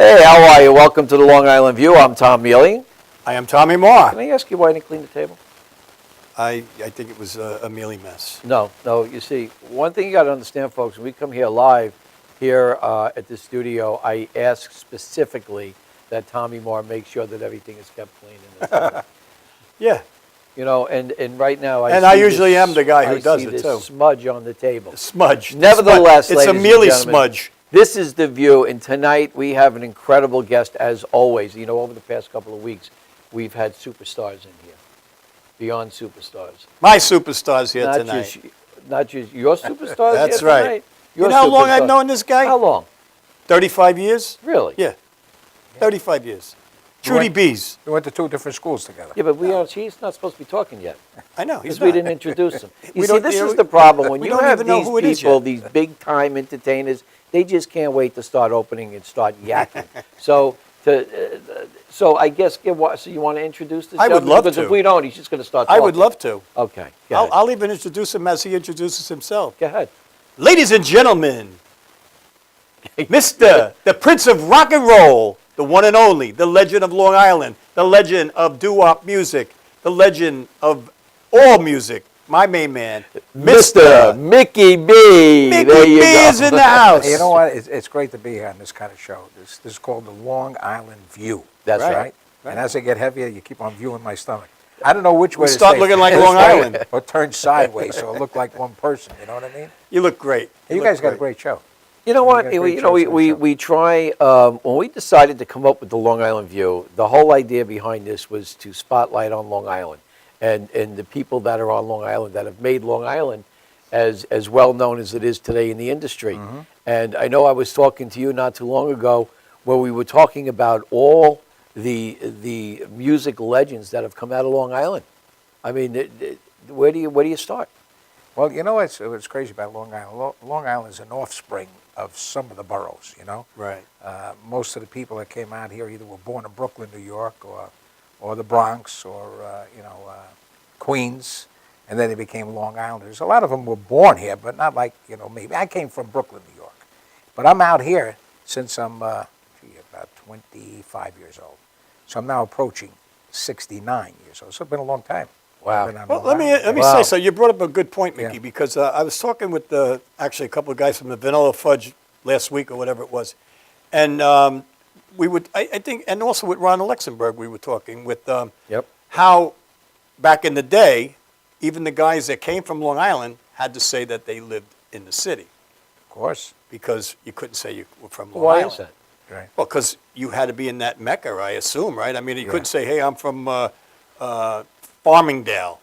Hey, how are you? Welcome to the Long Island View. I'm Tom Mealy. I am Tommy Moore. Can I ask you why you didn't clean the table? I think it was a mealy mess. No. You see, one thing you got to understand, folks, when we come here live here at the studio, I ask specifically that Tommy Moore make sure that everything is kept clean in this. Yeah. You know, and right now I usually am the guy who does see it, this too. smudge on the table. Smudge. Nevertheless, it's a ladies mealy and gentlemen, smudge. This is The View, and tonight we have an incredible guest as always. You know, over the past couple of weeks, we've had superstars in here, beyond superstars. My superstar's here tonight. Not just your superstars. That's here right. tonight. You know how long I've known this guy? How long? 35 years? Really? Yeah. 35 years. Trudy Bees. We went to two different schools together. Yeah, but he's not supposed to be talking yet. I know. He's Because we not. didn't introduce him. You We see, don't- this you know, is the problem. When we you don't have even know these who it is people, yet. these big-time entertainers, they just can't wait to start opening and start yakking. So I guess, so you want to introduce this I would gentleman? love Because to. if we don't, he's just going to start I talking. would love to. Okay, go ahead. I'll even introduce him as he introduces himself. Go ahead. Ladies and gentlemen, Mr. the Prince of Rock and Roll, the one and only, the legend of Long Island, the legend of doo-wop music, the legend of all music, my main man, Mr. Mickey B. Mickey There B you go. is in the house. Hey, you know what? It's great to be here on this kind of show. This is called the Long Island View. That's Right. right. And as I get heavier, you keep on viewing my stomach. I don't know which way to start say looking it. like Long Island. Or turn sideways so it look like one person. You know what I mean? You look great. Hey, you look guys got a great show. You know what? got great You know, shows on the show. we try, when we decided to come up with the Long Island View, the whole idea behind this was to spotlight on Long Island and the people that are on Long Island that have made Long Island as well known as it is today in the industry. Mm-hmm. And I know I was talking to you not too long ago where we were talking about all the music legends that have come out of Long Island. I mean, where do you start? Well, you know what's crazy about Long Island? Long Island is an offspring of some of the boroughs, you know? Right. Most of the people that came out here either were born in Brooklyn, New York, or the Bronx, or Queens, and then they became Long Islanders. A lot of them were born here, but not like me. I came from Brooklyn, New York, but I'm out here since I'm about 25 years old. So I'm now approaching 69 years old. So it's been a long time. Wow. I've been on Well, Long let me Island. say so. You brought up a good point, Mickey, Yeah. because I was talking with actually a couple of guys from the Vanilla Fudge last week or whatever it was, and we would I think, and also with Ron Luxembourg, we were talking with Yep. how back in the day, even the guys that came from Long Island had to say that they lived in the city Of course. because you couldn't say you were from Long Why Island. is that? Right. Well, because you had to be in that mecca, I assume, right? I mean, you Yeah. couldn't say, "Hey, I'm from Farmingdale."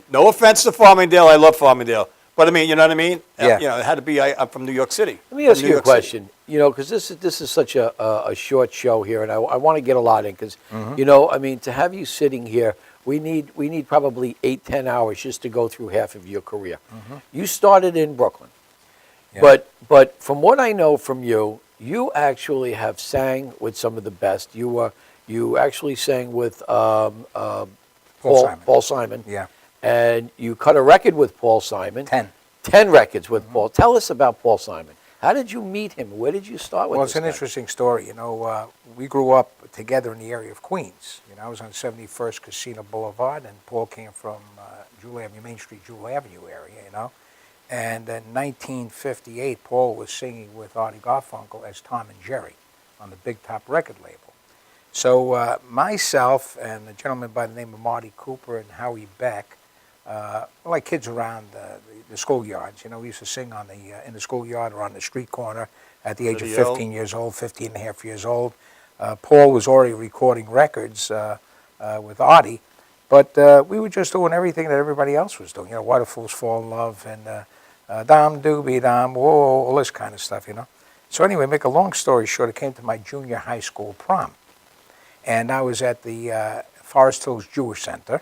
No offense to Farmingdale, I love Farmingdale, but I mean, you know what I mean? Yeah. It had to be. I'm from New York City. Let me ask From New you a York City. question. You know, because this is such a short show here, and I want to get a lot in because I mean, to have you sitting here, we need probably 8-10 hours just to go through half of your career. You started in Brooklyn, Yeah. but from what I know from you, you actually have sang with some of the best. You actually sang with Simon. Paul Simon. Yeah. And you cut a record with Paul Simon. 10. 10 records with Paul. Tell us about Paul Simon. How did you meet him? Where did you start with Well, this it's an guy? interesting story. We grew up together in the area of Queens. I was on 71st Casino Boulevard, and Paul came from Jewel Avenue, Main Street, Jewel Avenue area, And in 1958, Paul was singing with Artie Garfunkel as Tom and Jerry on the Big Top record label. So myself and a gentleman by the name of Marty Cooper and Howie Beck, like kids around the schoolyards. We used to sing in the schoolyard or on the street corner at the age of 15 years old, 15 and a half years old. Paul was already recording records with Artie, but we were just doing everything that everybody else was doing. Why do Fools Fall in Love and Dom Doobie Dom, whoa, all this kind of stuff, So anyway, make a long story short, it came to my junior high school prom. And I was at the Forest Hills Jewish Center.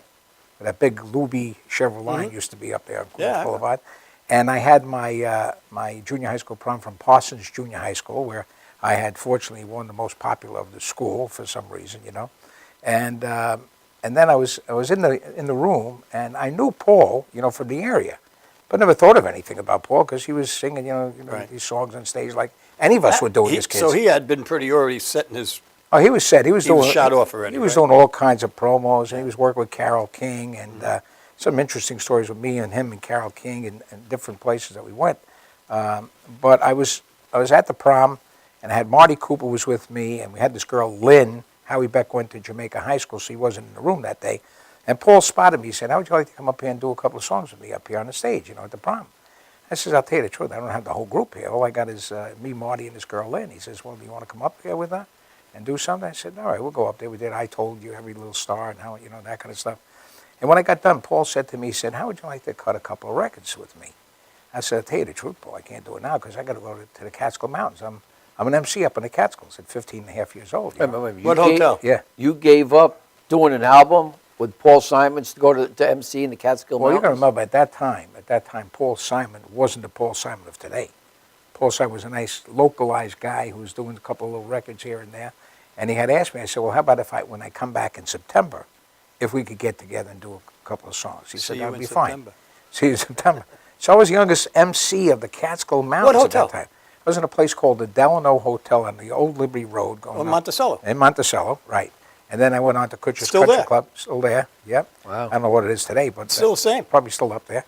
That big Luby Chevrolet used to be up there on Queens Yeah. Boulevard. And I had my junior high school prom from Parsons Junior High School, where I had fortunately won the most popular of the school for some reason, And then I was in the room, and I knew Paul, from the area, but never thought of anything about Paul because he was singing, Right. these songs on stage like any of us would do it as kids. So he had been pretty already setting his. Oh, he was set. He was He was doing shot off already, He was right? doing all kinds of promos, and he was working with Carole King, and some interesting stories with me and him and Carole King, and different places that we went. But I was at the prom, and I had Marty Cooper was with me, and we had this girl Lynn. Howie Beck went to Jamaica High School, so he wasn't in the room that day. And Paul spotted me. He said, "How would you like to come up here and do a couple of songs with me up here on the stage, at the prom?" I says, "I'll tell you the truth. I don't have the whole group here. All I got is me, Marty, and this girl Lynn." He says, "Well, do you want to come up here with her and do something?" I said, "All right, we'll go up there." We did I Told You, Every Little Star, and how, that kind of stuff. And when I got done, Paul said to me, he said, "How would you like to cut a couple of records with me?" I said, "I'll tell you the truth, Paul, I can't do it now because I got to go to the Catskill Mountains. I'm an MC up in the Catskills at 15 and a half years old. Wait, you What gave- hotel? Yeah. You gave up doing an album with Paul Simons to go to MC in the Catskill Well, you got to Mountains? remember, at that time, Paul Simon wasn't the Paul Simon of today. Paul Simon was a nice localized guy who was doing a couple of little records here and there. And he had asked me, I said, "Well, how about when I come back in September, if we could get together and do a couple of songs?" He See said, you "That'd in be September. fine." See you in September. So I was the youngest MC of the Catskill Mountains hotel? at that time. I was in a place called the Delano Hotel on the Old Liberty Road. Going Or up- Monticello. In Monticello, right. And then I went on to Kutcher's Still Country there? Club. Still there, yep. Wow. I don't know what it is today, but Still the same. probably still up there.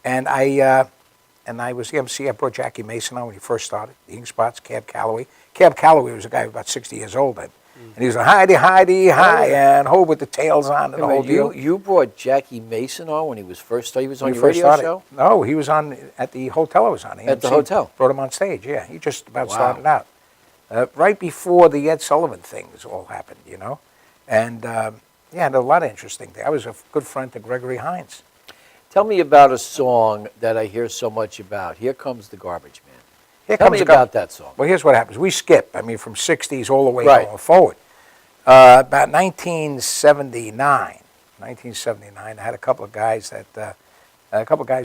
And I was the MC. I brought Jackie Mason on when he first started. The Ink Spots, Cab Calloway. Cab Calloway was a guy about 60 years old then. And he was a Heidi, Heidi, hi, and ho with the tails on and Wait the a whole minute, deal. you brought Jackie Mason on when he was first started? He was on When he your first radio started. show? No, he was on at the hotel I was on. At the AMC. hotel? Brought him on stage, yeah. He just about Wow. started out. Right before the Ed Sullivan things all happened, And, and a lot of interesting things. I was a good friend to Gregory Hines. Tell me about a song that I hear so much about. Here Comes the Garbage Man. Here Tell comes me the guy- about that song. Well, here's what happens. We skip, from 60s all the way Right. going forward. About 1979, I had a couple of guys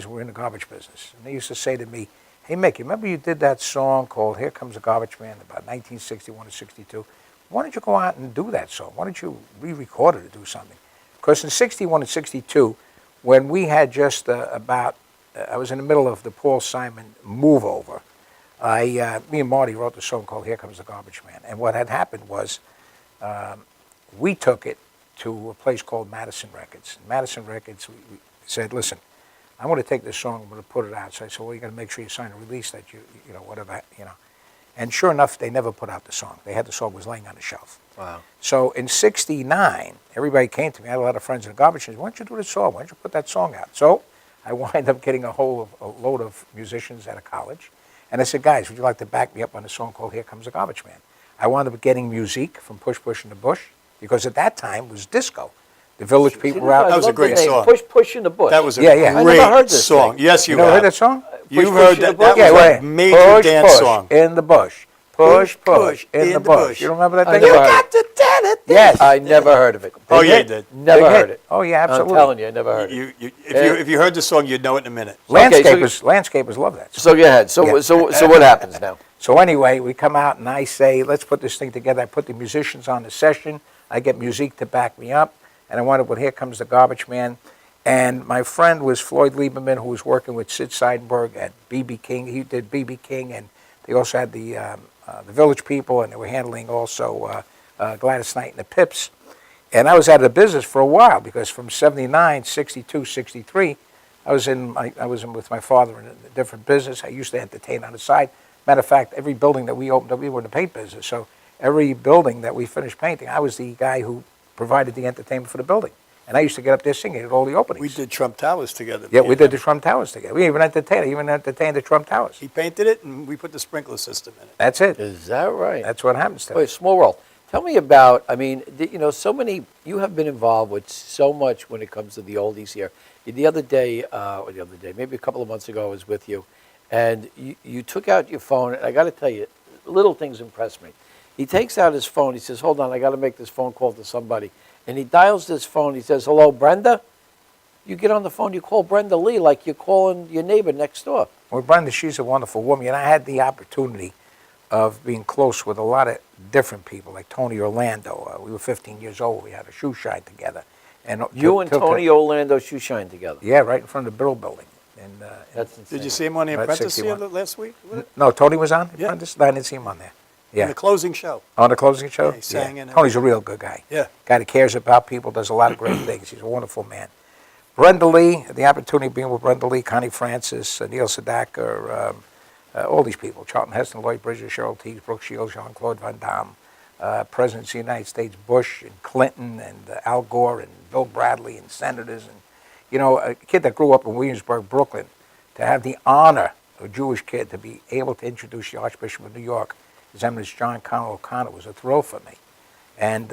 who were in the garbage business. And they used to say to me, "Hey, Mick, you remember you did that song called Here Comes the Garbage Man about 1961 or 62? Why don't you go out and do that song? Why don't you re-record it or do something?" Because in 61 and 62, when we had just I was in the middle of the Paul Simon move over, me and Marty wrote the song called Here Comes the Garbage Man. And what had happened was we took it to a place called Madison Records. Madison Records, we said, "Listen, I want to take this song, I'm going to put it out." So I said, "Well, you got to make sure you sign a release that whatever. And sure enough, they never put out the song. They had the song was laying on the shelf. Wow. So in 69, everybody came to me. I had a lot of friends in the garbage business. "Why don't you do the song? Why don't you put that song out?" So I wind up getting a load of musicians at a college. And I said, "Guys, would you like to back me up on a song called Here Comes the Garbage Man?" I wound up getting music from Push Push in the Bush, because at that time it was disco. The Village people were out. That was a love the great name, song. Push in the Bush. That was a Yeah, yeah. I great never heard this song. thing. Yes, You you never have. heard that song? You've Push heard in the that. Bush? That Yeah, was wait. a major Push, dance push song. in the bush. Push, push in the bush. You don't remember that I thing? never You heard got to tell it. Yes. I never heard of it. Oh, Big yeah, hit? you did. Never Big heard hit. it. Oh, yeah, absolutely. I'm telling you, I never heard it. If you heard the song, you'd know it in a minute. Landscapers love that song. So go ahead. So Yeah. so what happens now? So anyway, we come out and I say, "Let's put this thing together." I put the musicians on the session. I get music to back me up. And I wanted, "Well, Here Comes the Garbage Man." And my friend was Floyd Lieberman, who was working with Sid Seidenberg at B.B. King. He did B.B. King, and they also had the Village People, and they were handling also Gladys Knight and the Pips. And I was out of the business for a while, because from 79, 62, 63, I was in with my father in a different business. I used to entertain on the side. Matter of fact, every building that we opened up, we were in the paint business. So every building that we finished painting, I was the guy who provided the entertainment for the building. And I used to get up there singing at all the openings. We did Trump Towers together. Yeah, we did the Trump Towers together. We even entertained the Trump Towers. He painted it, and we put the sprinkler system in it. That's it. Is that right? That's what happens to Wait, it. small world. Tell me about, so many, you have been involved with so much when it comes to the oldies here. The other day, maybe a couple of months ago, I was with you, and you took out your phone, and I got to tell you, little things impress me. He takes out his phone, he says, "Hold on, I got to make this phone call to somebody." And he dials this phone, he says, "Hello, Brenda?" You get on the phone, you call Brenda Lee like you're calling your neighbor next door. Well, Brenda, she's a wonderful woman, and I had the opportunity of being close with a lot of different people, like Tony Orlando. We were 15 years old. We had a shoe shine together. And You and Tony Orlando shoe shine together. Yeah, right in front of the Brill Building. That's insane. Did you see him on The About Apprentice 61. last week? No, Tony was on Yeah. Apprentice? No, I didn't see him on there. In Yeah. the closing show. On the closing show? Yeah, he sang in it. Tony's a real good guy. Yeah. Guy that cares about people, does a lot of great things. He's a wonderful man. Brenda Lee, the opportunity of being with Brenda Lee, Connie Francis, Neil Sedaka, all these people, Charlton Heston, Lloyd Bridges, Cheryl Teague, Brooke Shields, Jean-Claude Van Damme, Presidents of the United States, Bush and Clinton and Al Gore and Bill Bradley and senators. And, you know, a kid that grew up in Williamsburg, Brooklyn, to have the honor of a Jewish kid to be able to introduce the Archbishop of New York, His Eminence John Connell O'Connor, was a thrill for me. And,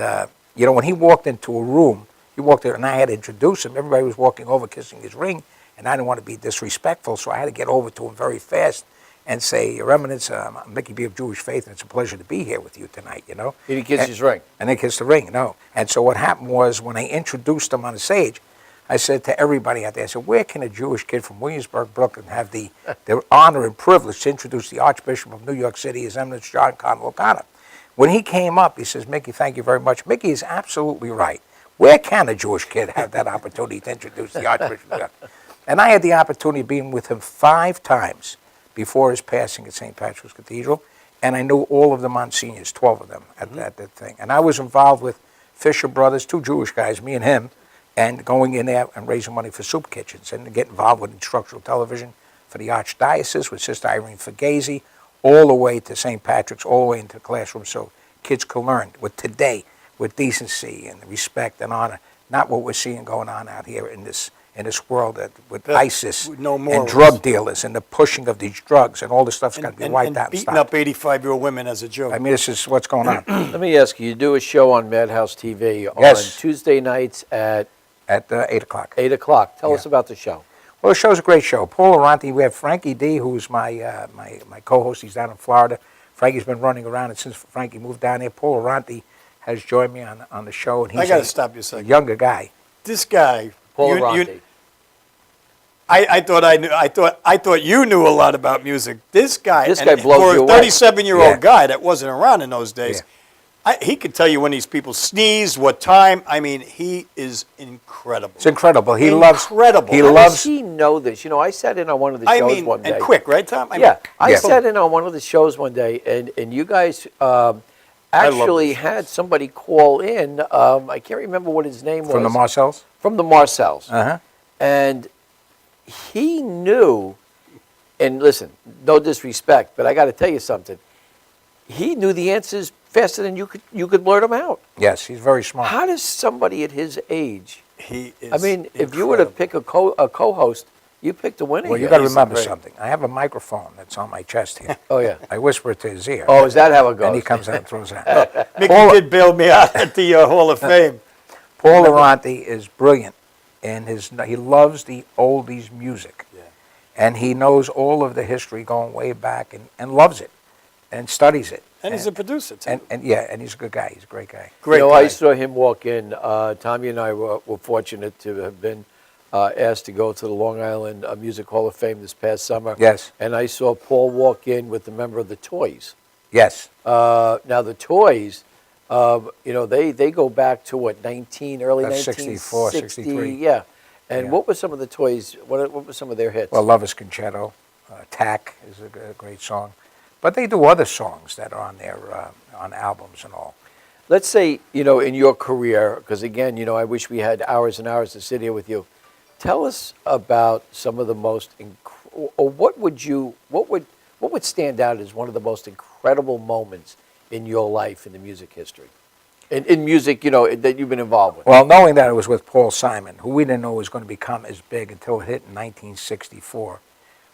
you know, when he walked into a room, he walked there and I had to introduce him. Everybody was walking over, kissing his ring, and I didn't want to be disrespectful, so I had to get over to him very fast and say, Your Eminence, I'm Mickey B. of Jewish Faith, and it's a pleasure to be here with you tonight, you know. Did he kiss his ring? And they kissed the ring, no. And so what happened was when I introduced him on the stage, I said to everybody out there, I said, where can a Jewish kid from Williamsburg, Brooklyn have the honor and privilege to introduce the Archbishop of New York City, His Eminence John Connell O'Connor? When he came up, he says, Mickey, thank you very much. Mickey is absolutely right. Where can a Jewish kid have that opportunity to introduce the Archbishop of New York? And I had the opportunity of being with him 5 times before his passing at St. Patrick's Cathedral, and I knew all of the Monsignors, 12 of them, at that thing. And I was involved with Fisher Brothers, 2 Jewish guys, me and him, and going in there and raising money for soup kitchens and get involved with instructional television for the Archdiocese with Sister Irene Fugazi, all the way to St. Patrick's, all the way into the classroom so kids could learn with today, with decency and respect and honor, not what we're seeing going on out here in this world with ISIS no and morals. drug dealers and the pushing of these drugs and all this stuff's got to be And wiped out and beating stopped. up 85-year-old women as a joke. I mean, this is what's going on Let me ask you, you do a show on Madhouse TV Yes. on Tuesday nights at at 8 o'clock. 8 o'clock. Tell Yeah. us about the show. Well, the show's a great show. Paul Aranti, we have Frankie D, who's my co-host. He's down in Florida. Frankie's been running around, and since Frankie moved down here, Paul Aranti has joined me on the show. And he's I got to stop you a second. younger guy. This guy, Paul you- Aranti. I thought I knew. I thought you knew a lot about music. This guy This guy blows for you a away. 37-year-old Yeah. guy that wasn't around in those days. He could tell you when these people sneeze, what time. I mean, he is incredible. It's incredible. He Incredible. He How How loves. does he know this? You know, I sat in on one of the I shows mean, one day. and quick, right, Tom? I mean, Yeah, I Yeah. sat in on one of the shows one day, and you guys actually had somebody call in. I can't remember what his name was. From the Marcells? From the Marcells. Uh-huh. And he knew, and listen, no disrespect, but I got to tell you something. He knew the answers faster than you could blurt them out. Yes, he's very smart. How does somebody at his age? he is. I mean, if you were to incredible. pick a co-host, you picked a winner. Well, you here. got to he's remember great. something. I have a microphone that's on my chest here. Oh yeah. I whisper it to his ear. Oh, is that how it goes? And he comes out and throws it out. Mickey Paul- did bail me out at the Hall of Fame. Paul Aranti is brilliant, and he loves the oldies music. Yeah. And he knows all of the history going way back and loves it and studies it. And he's a producer, too. And he's a good guy. He's a great guy. Great you know, guy. I saw him walk in. Tommy and I were fortunate to have been asked to go to the Long Island Music Hall of Fame this past summer. Yes. And I saw Paul walk in with a member of the Toys. Yes. Now the Toys, you know, they go back to what, early That's 64, 1960, 63. yeah. And Yeah. what were some of the Toys? What were some of their hits? Well, Lover's Concerto, Tack is a great song. But they do other songs that are on their on albums and all. Let's say, you know, in your career, because again, you know, I wish we had hours and hours to sit here with you. Tell us about some of the most, or what would stand out as one of the most incredible moments in your life in the music history, in music, you know, that you've been involved with. Well, knowing that it was with Paul Simon, who we didn't know was going to become as big until it hit in 1964,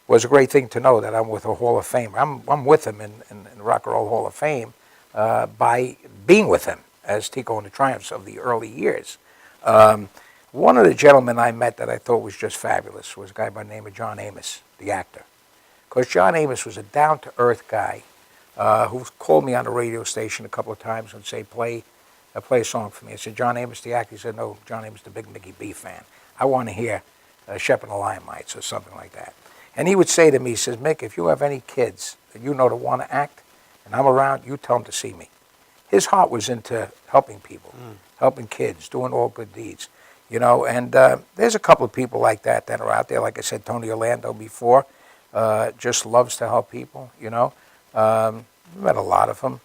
was a great thing to know that I'm with a Hall of Fame. I'm with him in the Rock and Roll Hall of Fame by being with him as Tico and the Triumphs of the early years. One of the gentlemen I met that I thought was just fabulous was a guy by the name of John Amos, the actor. Because John Amos was a down-to-earth guy who called me on the radio station a couple of times and say, play a song for me. I said, John Amos, the actor? He said, no, John Amos, the big Mickey B fan. I want to hear Shep and the Limelights or something like that. And he would say to me, he says, Mick, if you have any kids that you know that want to act, and I'm around, you tell them to see me. His heart was into helping people, helping kids, doing all good deeds. you know, and there's a couple of people like that that are out there. Like I said, Tony Orlando before, just loves to help people, you know. Met a lot of them.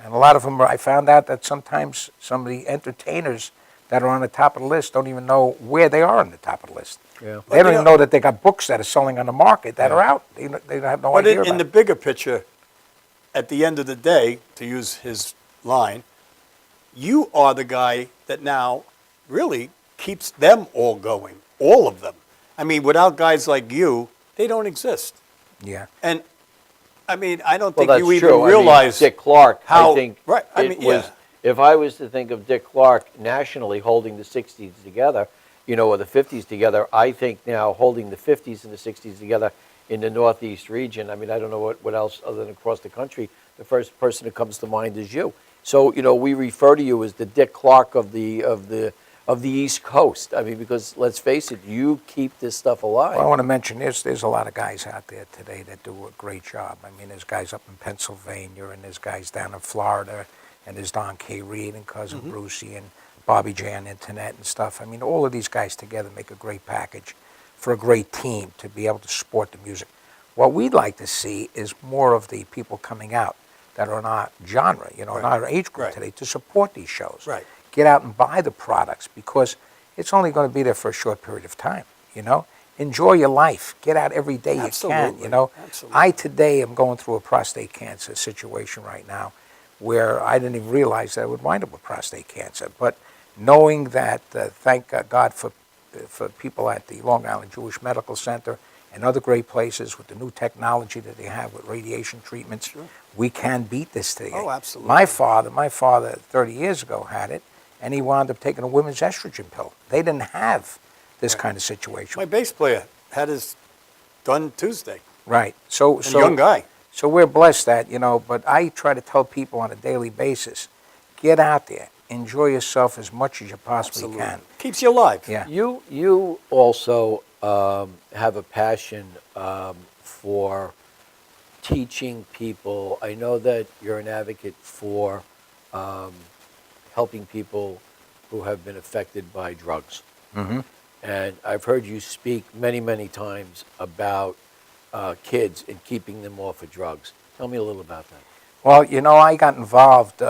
And a lot of them, I found out that sometimes some of the entertainers that are on the top of the list don't even know where they are on the top of the list. Yeah. They don't even know that they got books that are selling on the market that are out. They have no But idea in about the it. bigger picture, at the end of the day, to use his line, you are the guy that now really keeps them all going, all of them. I mean, without guys like you, they don't exist. Yeah. And I mean, I don't Well, think that's you even true. I mean, realize Dick Clark, how- I think, right, I it mean, was, yeah. if I was to think of Dick Clark nationally holding the 60s together, you know, or the 50s together, I think now holding the 50s and the 60s together in the Northeast region, I mean, I don't know what else other than across the country, the first person that comes to mind is you. So, you know, we refer to you as the Dick Clark of the East Coast. I mean, because let's face it, you keep this stuff alive. Well, I want to mention there's a lot of guys out there today that do a great job. I mean, there's guys up in Pennsylvania, and there's guys down in Florida, and there's Don K. Reed and Cousin Brucey and Bobby J on Internet and stuff. I mean, all of these guys together make a great package for a great team to be able to support the music. What we'd like to see is more of the people coming out that are in our genre, you know, in Right. our age group Right. today to support these shows. Right. Get out and buy the products because it's only going to be there for a short period of time, you know. Enjoy your life. Get out every day you can, Absolutely. you know. Absolutely. I today am going through a prostate cancer situation right now where I didn't even realize that I would wind up with prostate cancer. But knowing that, thank God for people at the Long Island Jewish Medical Center and other great places with the new technology that they have with radiation treatments, we can beat this thing. Oh, absolutely. My father 30 years ago had it, and he wound up taking a women's estrogen pill. They didn't have this kind of situation. my bass player had his done Tuesday. Right. So, A young guy. So we're blessed that, you know, but I try to tell people on a daily basis, get out there, enjoy yourself as much as you possibly can. Keeps you alive. Yeah. You also have a passion for teaching people. I know that you're an advocate for helping people who have been affected by drugs. Mm-hmm. And I've heard you speak many, many times about kids and keeping them off of drugs. Tell me a little about that. Well, you know, I got involved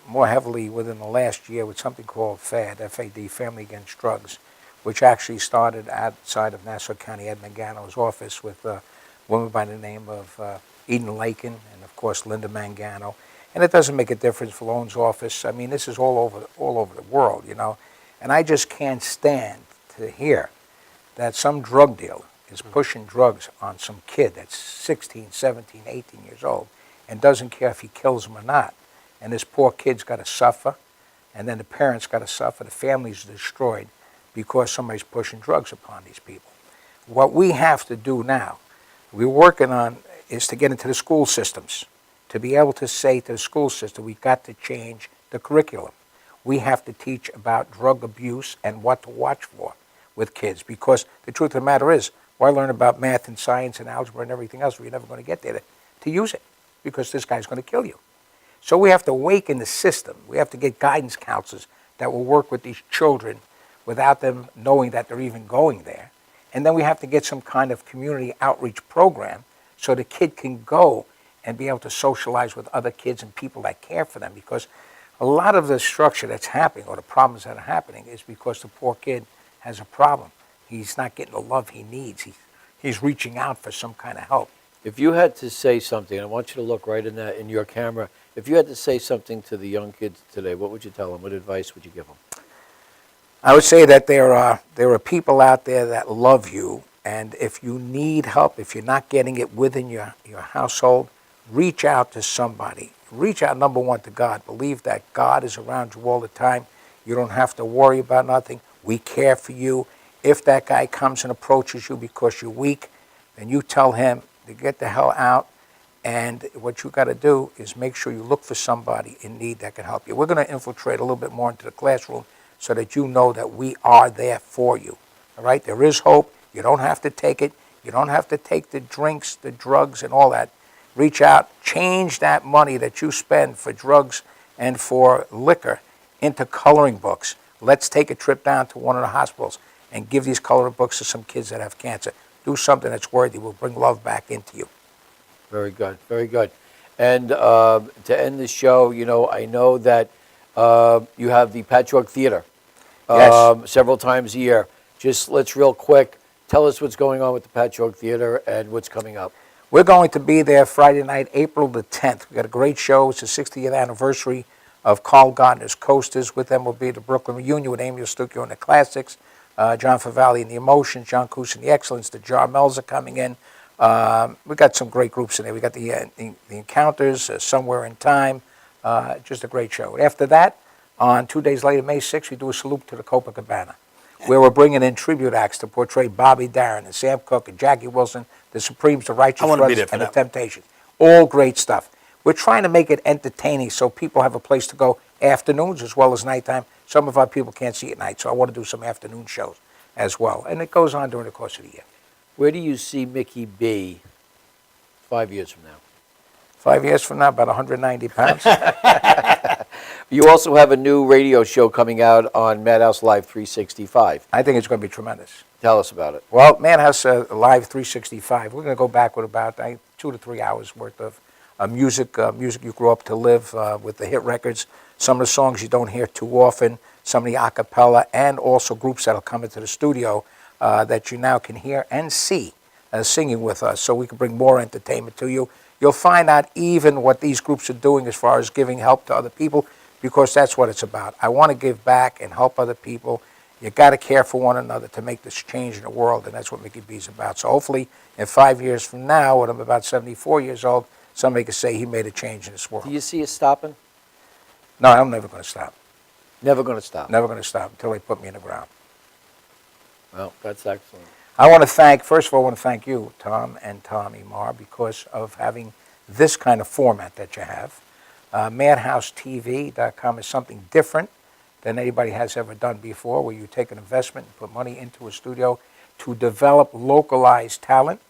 more heavily within the last year with something called FAD, F-A-D, Family Against Drugs, which actually started outside of Nassau County Ed Mangano's office with a woman by the name of Eden Lakin and, of course, Linda Mangano. And it doesn't make a difference for Loan's office. I mean, this is all over the world, you know. And I just can't stand to hear that some drug dealer is pushing drugs on some kid that's 16, 17, 18 years old and doesn't care if he kills him or not. And this poor kid's got to suffer, and then the parents got to suffer. The family's destroyed because somebody's pushing drugs upon these people. What we have to do now, we're working on, is to get into the school systems, to be able to say to the school system, we've got to change the curriculum. We have to teach about drug abuse and what to watch for with kids, because the truth of the matter is, why learn about math and science and algebra and everything else if you're never going to get there to use it, because this guy's going to kill you. So we have to awaken the system. We have to get guidance counselors that will work with these children without them knowing that they're even going there. And then we have to get some kind of community outreach program so the kid can go and be able to socialize with other kids and people that care for them, because a lot of the structure that's happening or the problems that are happening is because the poor kid has a problem. He's not getting the love he needs. He's reaching out for some kind of help. If you had to say something, I want you to look right in your camera. If you had to say something to the young kids today, what would you tell them? What advice would you give them? I would say that there are people out there that love you, and if you need help, if you're not getting it within your household, reach out to somebody. Reach out, number one, to God. Believe that God is around you all the time. You don't have to worry about nothing. We care for you. If that guy comes and approaches you because you're weak, then you tell him to get the hell out. And what you got to do is make sure you look for somebody in need that can help you. We're going to infiltrate a little bit more into the classroom so that you know that we are there for you. All right? There is hope. You don't have to take it. You don't have to take the drinks, the drugs, and all that. Reach out. Change that money that you spend for drugs and for liquor into coloring books. Let's take a trip down to one of the hospitals and give these coloring books to some kids that have cancer. Do something that's worthy. We'll bring love back into you. Very good, very good. And to end the show, I know that you have the Patchwork Theater Yes. several times a year. Just let's real quick tell us what's going on with the Patchwork Theater and what's coming up. We're going to be there Friday night, April the 10th. We got a great show. It's the 60th anniversary of Carl Gardner's Coasters. With them will be the Brooklyn Reunion with Amy Stucchio and the Classics, John Favali and the Emotions, John Coos and the Excellence, the Jarmels are coming in. We got some great groups in there. We got the Encounters, Somewhere in Time, just a great show. After that, on 2 days later, May 6th, we do a salute to the Copacabana, where we're bringing in tribute acts to portray Bobby Darin and Sam Cooke and Jackie Wilson, the Supremes, the Righteous I wanna be Brothers, there for and the that. Temptations. All great stuff. We're trying to make it entertaining so people have a place to go afternoons as well as nighttime. Some of our people can't see at night, so I want to do some afternoon shows as well. And it goes on during the course of the year. Where do you see Mickey B 5 years from now? 5 years from now, about 190 pounds. You also have a new radio show coming out on Madhouse Live 365. I think it's going to be tremendous. Tell us about it. Well, Madhouse Live 365, we're going to go back with about 2 to 3 hours worth of music you grew up to live with the hit records, some of the songs you don't hear too often, some of the a cappella, and also groups that will come into the studio that you now can hear and see singing with us, so we can bring more entertainment to you. You'll find out even what these groups are doing as far as giving help to other people, because that's what it's about. I want to give back and help other people. You got to care for one another to make this change in the world, and that's what Mickey B is about. So hopefully, in 5 years from now, when I'm about 74 years old, somebody can say he made a change in this world. Do you see us stopping? No, I'm never going to stop. Never going to stop. Never going to stop until they put me in the ground. Well, that's excellent. I want to thank, first of all, I want to thank you, Tom and Tommy Marr, because of having this kind of format that you have. MadhouseTV.com is something different than anybody has ever done before, where you take an investment and put money into a studio to develop localized talent,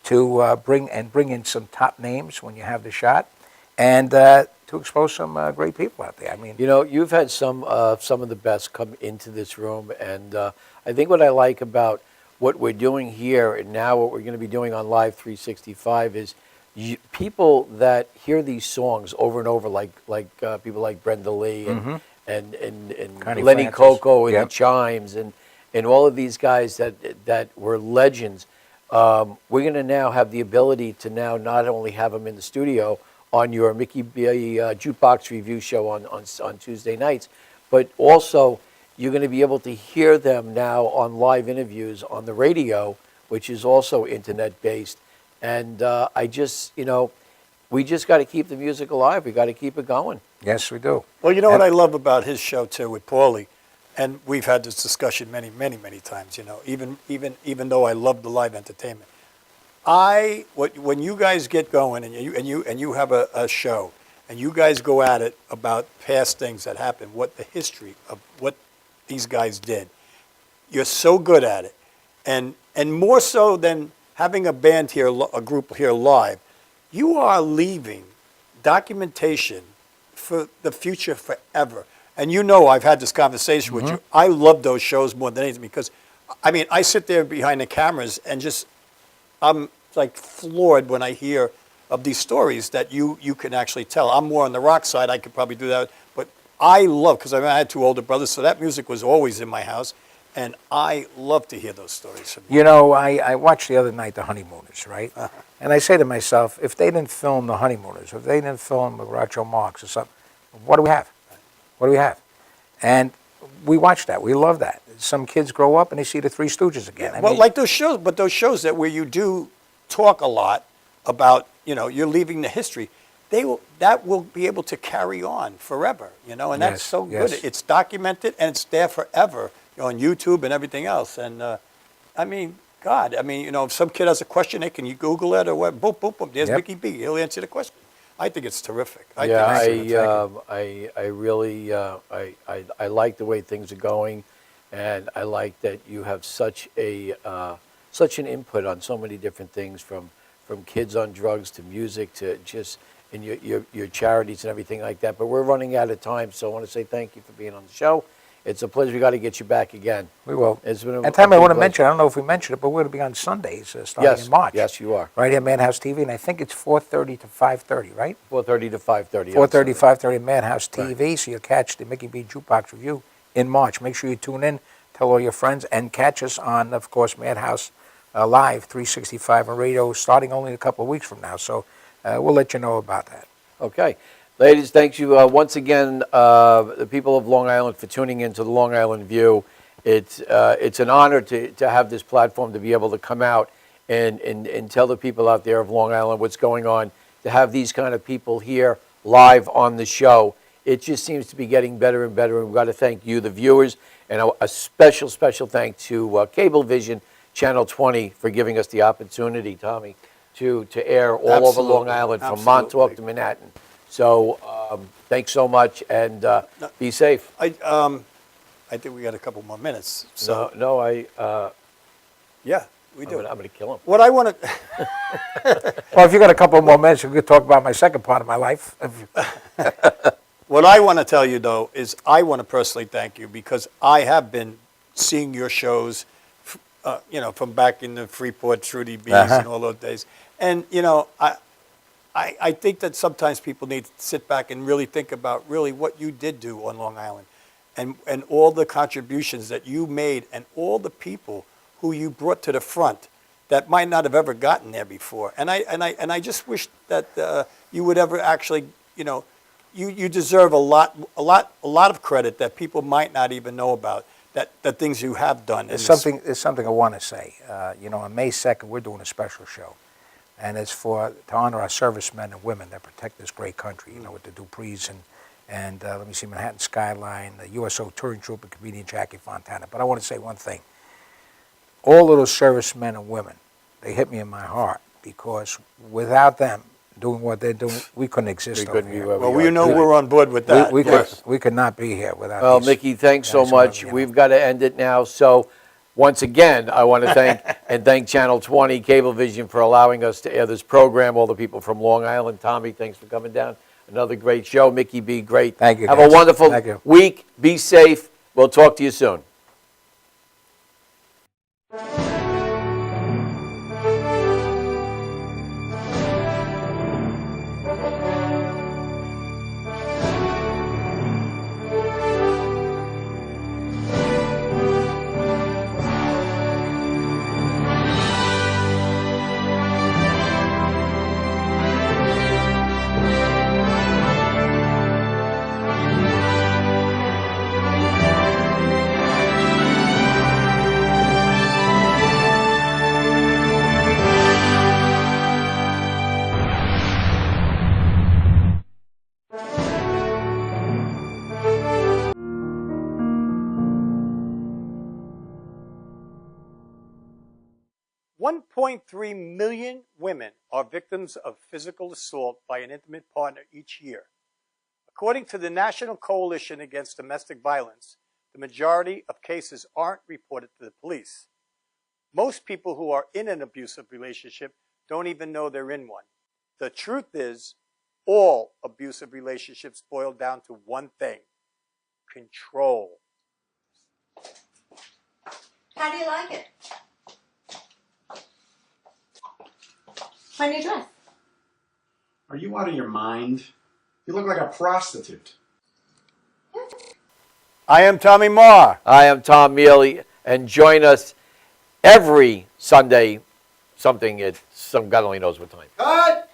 to bring in some top names when you have the shot, and to expose some great people out there. I mean, You've had some of the best come into this room, and I think what I like about what we're doing here and now what we're going to be doing on Live 365 is people that hear these songs over and over, like people like Brenda Lee and Connie Lenny Francis. Coco and Yep. the Chimes and all of these guys that were legends. We're going to now have the ability to now not only have them in the studio on your Mickey B Jukebox Review show on Tuesday nights, but also you're going to be able to hear them now on live interviews on the radio, which is also internet-based. And we just got to keep the music alive. We got to keep it going. yes, we do. Well, you know what I love about his show too with Paulie, and we've had this discussion many, many, many times. Even though I love the live entertainment, when you guys get going and you have a show and you guys go at it about past things that happened, what the history of what these guys did, you're so good at it, and more so than having a band here, a group here live, you are leaving documentation for the future forever. And I've had this conversation with you. I love those shows more than anything because, I sit there behind the cameras and I'm like floored when I hear of these stories that you can actually tell. I'm more on the rock side. I could probably do that. But I love, because I had two older brothers, so that music was always in my house. And I love to hear those stories from you. I watched the other night The Honeymooners, right? And I say to myself, if they didn't film The Honeymooners, if they didn't film Groucho Marx or something, what do we have? What do we have? And we watch that. We love that. Some kids grow up and they see the Three Stooges again. I mean, like those shows, but those shows that where you do talk a lot about, you're leaving the history, that will be able to carry on forever, and that's Yes, so good. yes. It's documented and it's there forever on YouTube and everything else. And God, if some kid has a question, they can Google it or what, boom, boom, boom, there's Yep. Mickey B. He'll answer the question. I think it's terrific. I really I like the way things are going, and I like that you have such an input on so many different things, from kids on drugs to music to just and your charities and everything like that. But we're running out of time, so I want to say thank you for being on the show. It's a pleasure. We got to get you back again. We will. It's been a And Tommy, I big want to pleasure. mention, I don't know if we mentioned it, but we're going to be on Sundays starting Yes, in March. yes, you are. Right here, Madhouse TV, and I think it's 4:30 to 5:30, right? 4:30 to 5:30. 4:30, 5:30, Madhouse TV, so you'll catch the Mickey B Jukebox Review in March. Make sure you tune in, tell all your friends, and catch us on, of course, Madhouse Live 365 on radio, starting only a couple of weeks from now. So we'll let you know about that. Okay. Ladies, thank you once again, the people of Long Island, for tuning in to the Long Island View. It's an honor to have this platform, to be able to come out and tell the people out there of Long Island what's going on, to have these kind of people here live on the show. It just seems to be getting better and better, and we've got to thank you, the viewers, and a special, special thank to Cablevision Channel 20 for giving us the opportunity, Tommy, to air all over Absolutely, Long Island, from absolutely. Montauk to Manhattan. So thanks so much, and be safe. I think we got a couple more minutes. So, yeah, we do. I'm going to kill him. What I want to, Well, if you got a couple more minutes, we could talk about my second part of my life. what I want to tell you, though, is I want to personally thank you because I have been seeing your shows, from back in the Freeport, Trudy B's and all those days. And, I think that sometimes people need to sit back and really think about really what you did do on Long Island and all the contributions that you made and all the people who you brought to the front that might not have ever gotten there before. And I just wish that you would ever actually, you deserve a lot of credit that people might not even know about, that things you have done. There's something I want to say. On May 2nd, we're doing a special show. And it's to honor our servicemen and women that protect this great country, with the Duprees and let me see, Manhattan Skyline, the USO Touring Troupe, and comedian Jackie Fontana. But I want to say one thing. All of those servicemen and women, they hit me in my heart, because without them doing what they're doing, we couldn't exist over here. Well, we're on board with that. We could not be here without Well, these Mickey, thanks so guys and much. women, We've got to end it now. So once again, I want to thank Channel 20, Cablevision, for allowing us to air this program, all the people from Long Island. Tommy, thanks for coming down. Another great show. Mickey B, great. Thank you, Have guys. a wonderful Thank you. week. Be safe. We'll talk to you soon. $1.3 million women are victims of physical assault by an intimate partner each year. According to the National Coalition Against Domestic Violence, the majority of cases aren't reported to the police. Most people who are in an abusive relationship don't even know they're in one. The truth is, all abusive relationships boil down to one thing: control. How do you like it? My new dress. Are you out of your mind? You look like a prostitute. I am Tommy Marr. I am Tom Mealy, and join us every Sunday, God only knows what time. Cut!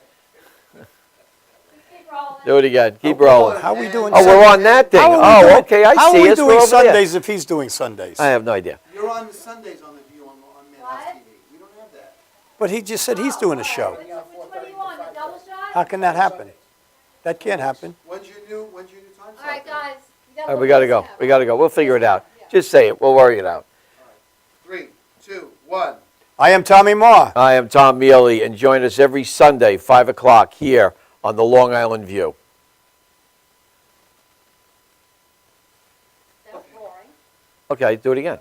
Do it again. Keep rolling. How are we doing? Oh, we're on that thing. Oh, okay, I see. How are we us. We're doing over there. Sundays if he's doing Sundays? I have no idea. You're on the Sundays on the View on Madhouse TV. We don't have that. But he just said he's doing a show. Which one do you want? The double shot? How can that happen? That can't happen. When's your new time slot? All right, guys. All right, we got to go. We got to go. We'll figure it out. Just say it. We'll worry it out. 3, 2, 1. I am Tommy Marr. I am Tom Mealy, and join us every Sunday, 5 o'clock, here on the Long Island View. That's boring. Okay, do it again.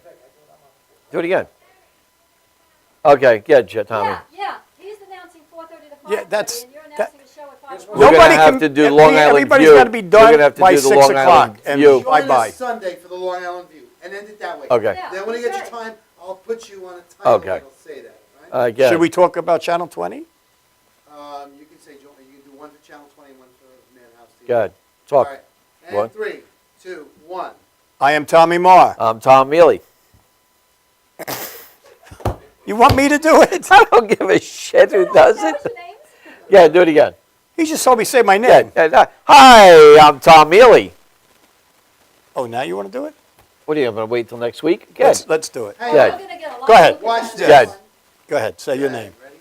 Do it again. Okay, good, Tommy. Yeah. He's announcing 4:30 to 5:30, Yeah, that's- and you're that- announcing a show at 5 We're gonna Nobody have can- to do Long Island everybody's View. gotta be We're done gonna have to by do the 6 Long o'clock Island and View. bye. Join Bye-bye. us Sunday for the Long Island View, and end it that way. Okay. Yeah. Then when you get your time, I'll put you on a title Okay. that'll say that, right? I get Should it. we talk about Channel 20? You can say, you can do one for Channel 20, one for Madhouse TV. Go ahead. All Talk. right, One. and 3, 2, 1. I am Tommy Marr. I'm Tom Mealy. You want me to do it? I don't give a shit who does That it. was your names? Yeah, do it again. He just told me say my Yeah, name. Hi, I'm Tom Mealy. Oh, now you want to do it? What are you going to wait till next week? Good. Let's do it. Hey, Yeah. We're gonna get a lot Go ahead. of Watch look at this. Good. one. Go ahead, say your name. Ready?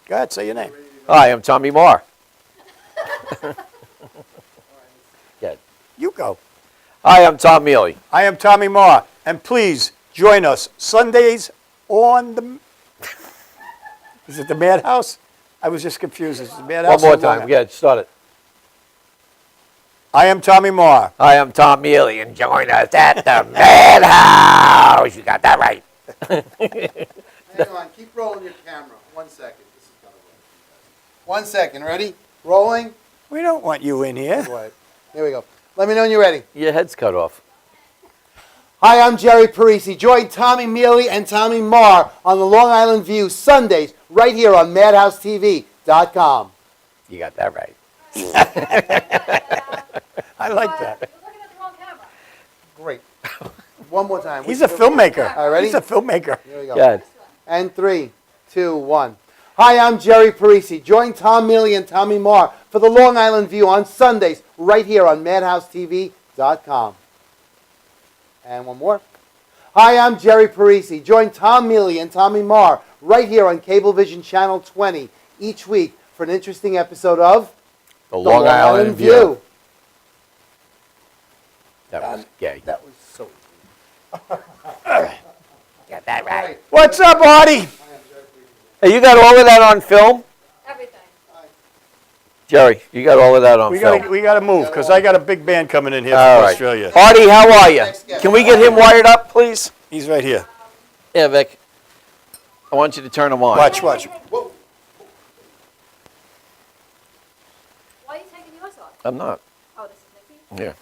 Go ahead, say your name. Hi, I'm Tommy Marr. Good. You go. Hi, I'm Tom Mealy. I am Tommy Marr, and please join us Sundays on the. Is it the Madhouse? I was just confused. Is it the Madhouse? One more or Long time. Island? Good. Start it. I am Tommy Marr. Hi, I'm Tom Mealy, and join us at the Madhouse. You got that right. Hang on, keep rolling your camera. 1 second. This is gonna work. 1 second, ready? Rolling. We don't want you in here. What? Here we go. Let me know when you're ready. Your head's cut off. Hi, I'm Jerry Parisi. Join Tommy Mealy and Tommy Marr on the Long Island View Sundays right here on MadhouseTV.com. You got that right. I like that. You're looking at the wrong camera. Great. One more time. He's a filmmaker. All right, ready? He's a filmmaker. Here we go. Good. And 3, 2, 1. Hi, I'm Jerry Parisi. Join Tom Mealy and Tommy Marr for the Long Island View on Sundays right here on MadhouseTV.com. And one more. Hi, I'm Jerry Parisi. Join Tom Mealy and Tommy Marr right here on Cablevision Channel 20 each week for an interesting episode of The Long Island View. That was gay. That was so Got that right. What's up, Artie? Hey, you got all of that on film? Everything. Jerry, you got all of that on We film. gotta move because I got a big band coming in here All from right. Australia. Artie, how are you? Can we get him wired up, please? He's right here. Yeah, Vic. I want you to turn him on. Watch. Why are you taking yours off? I'm not. Oh, this is Nikki? Yeah.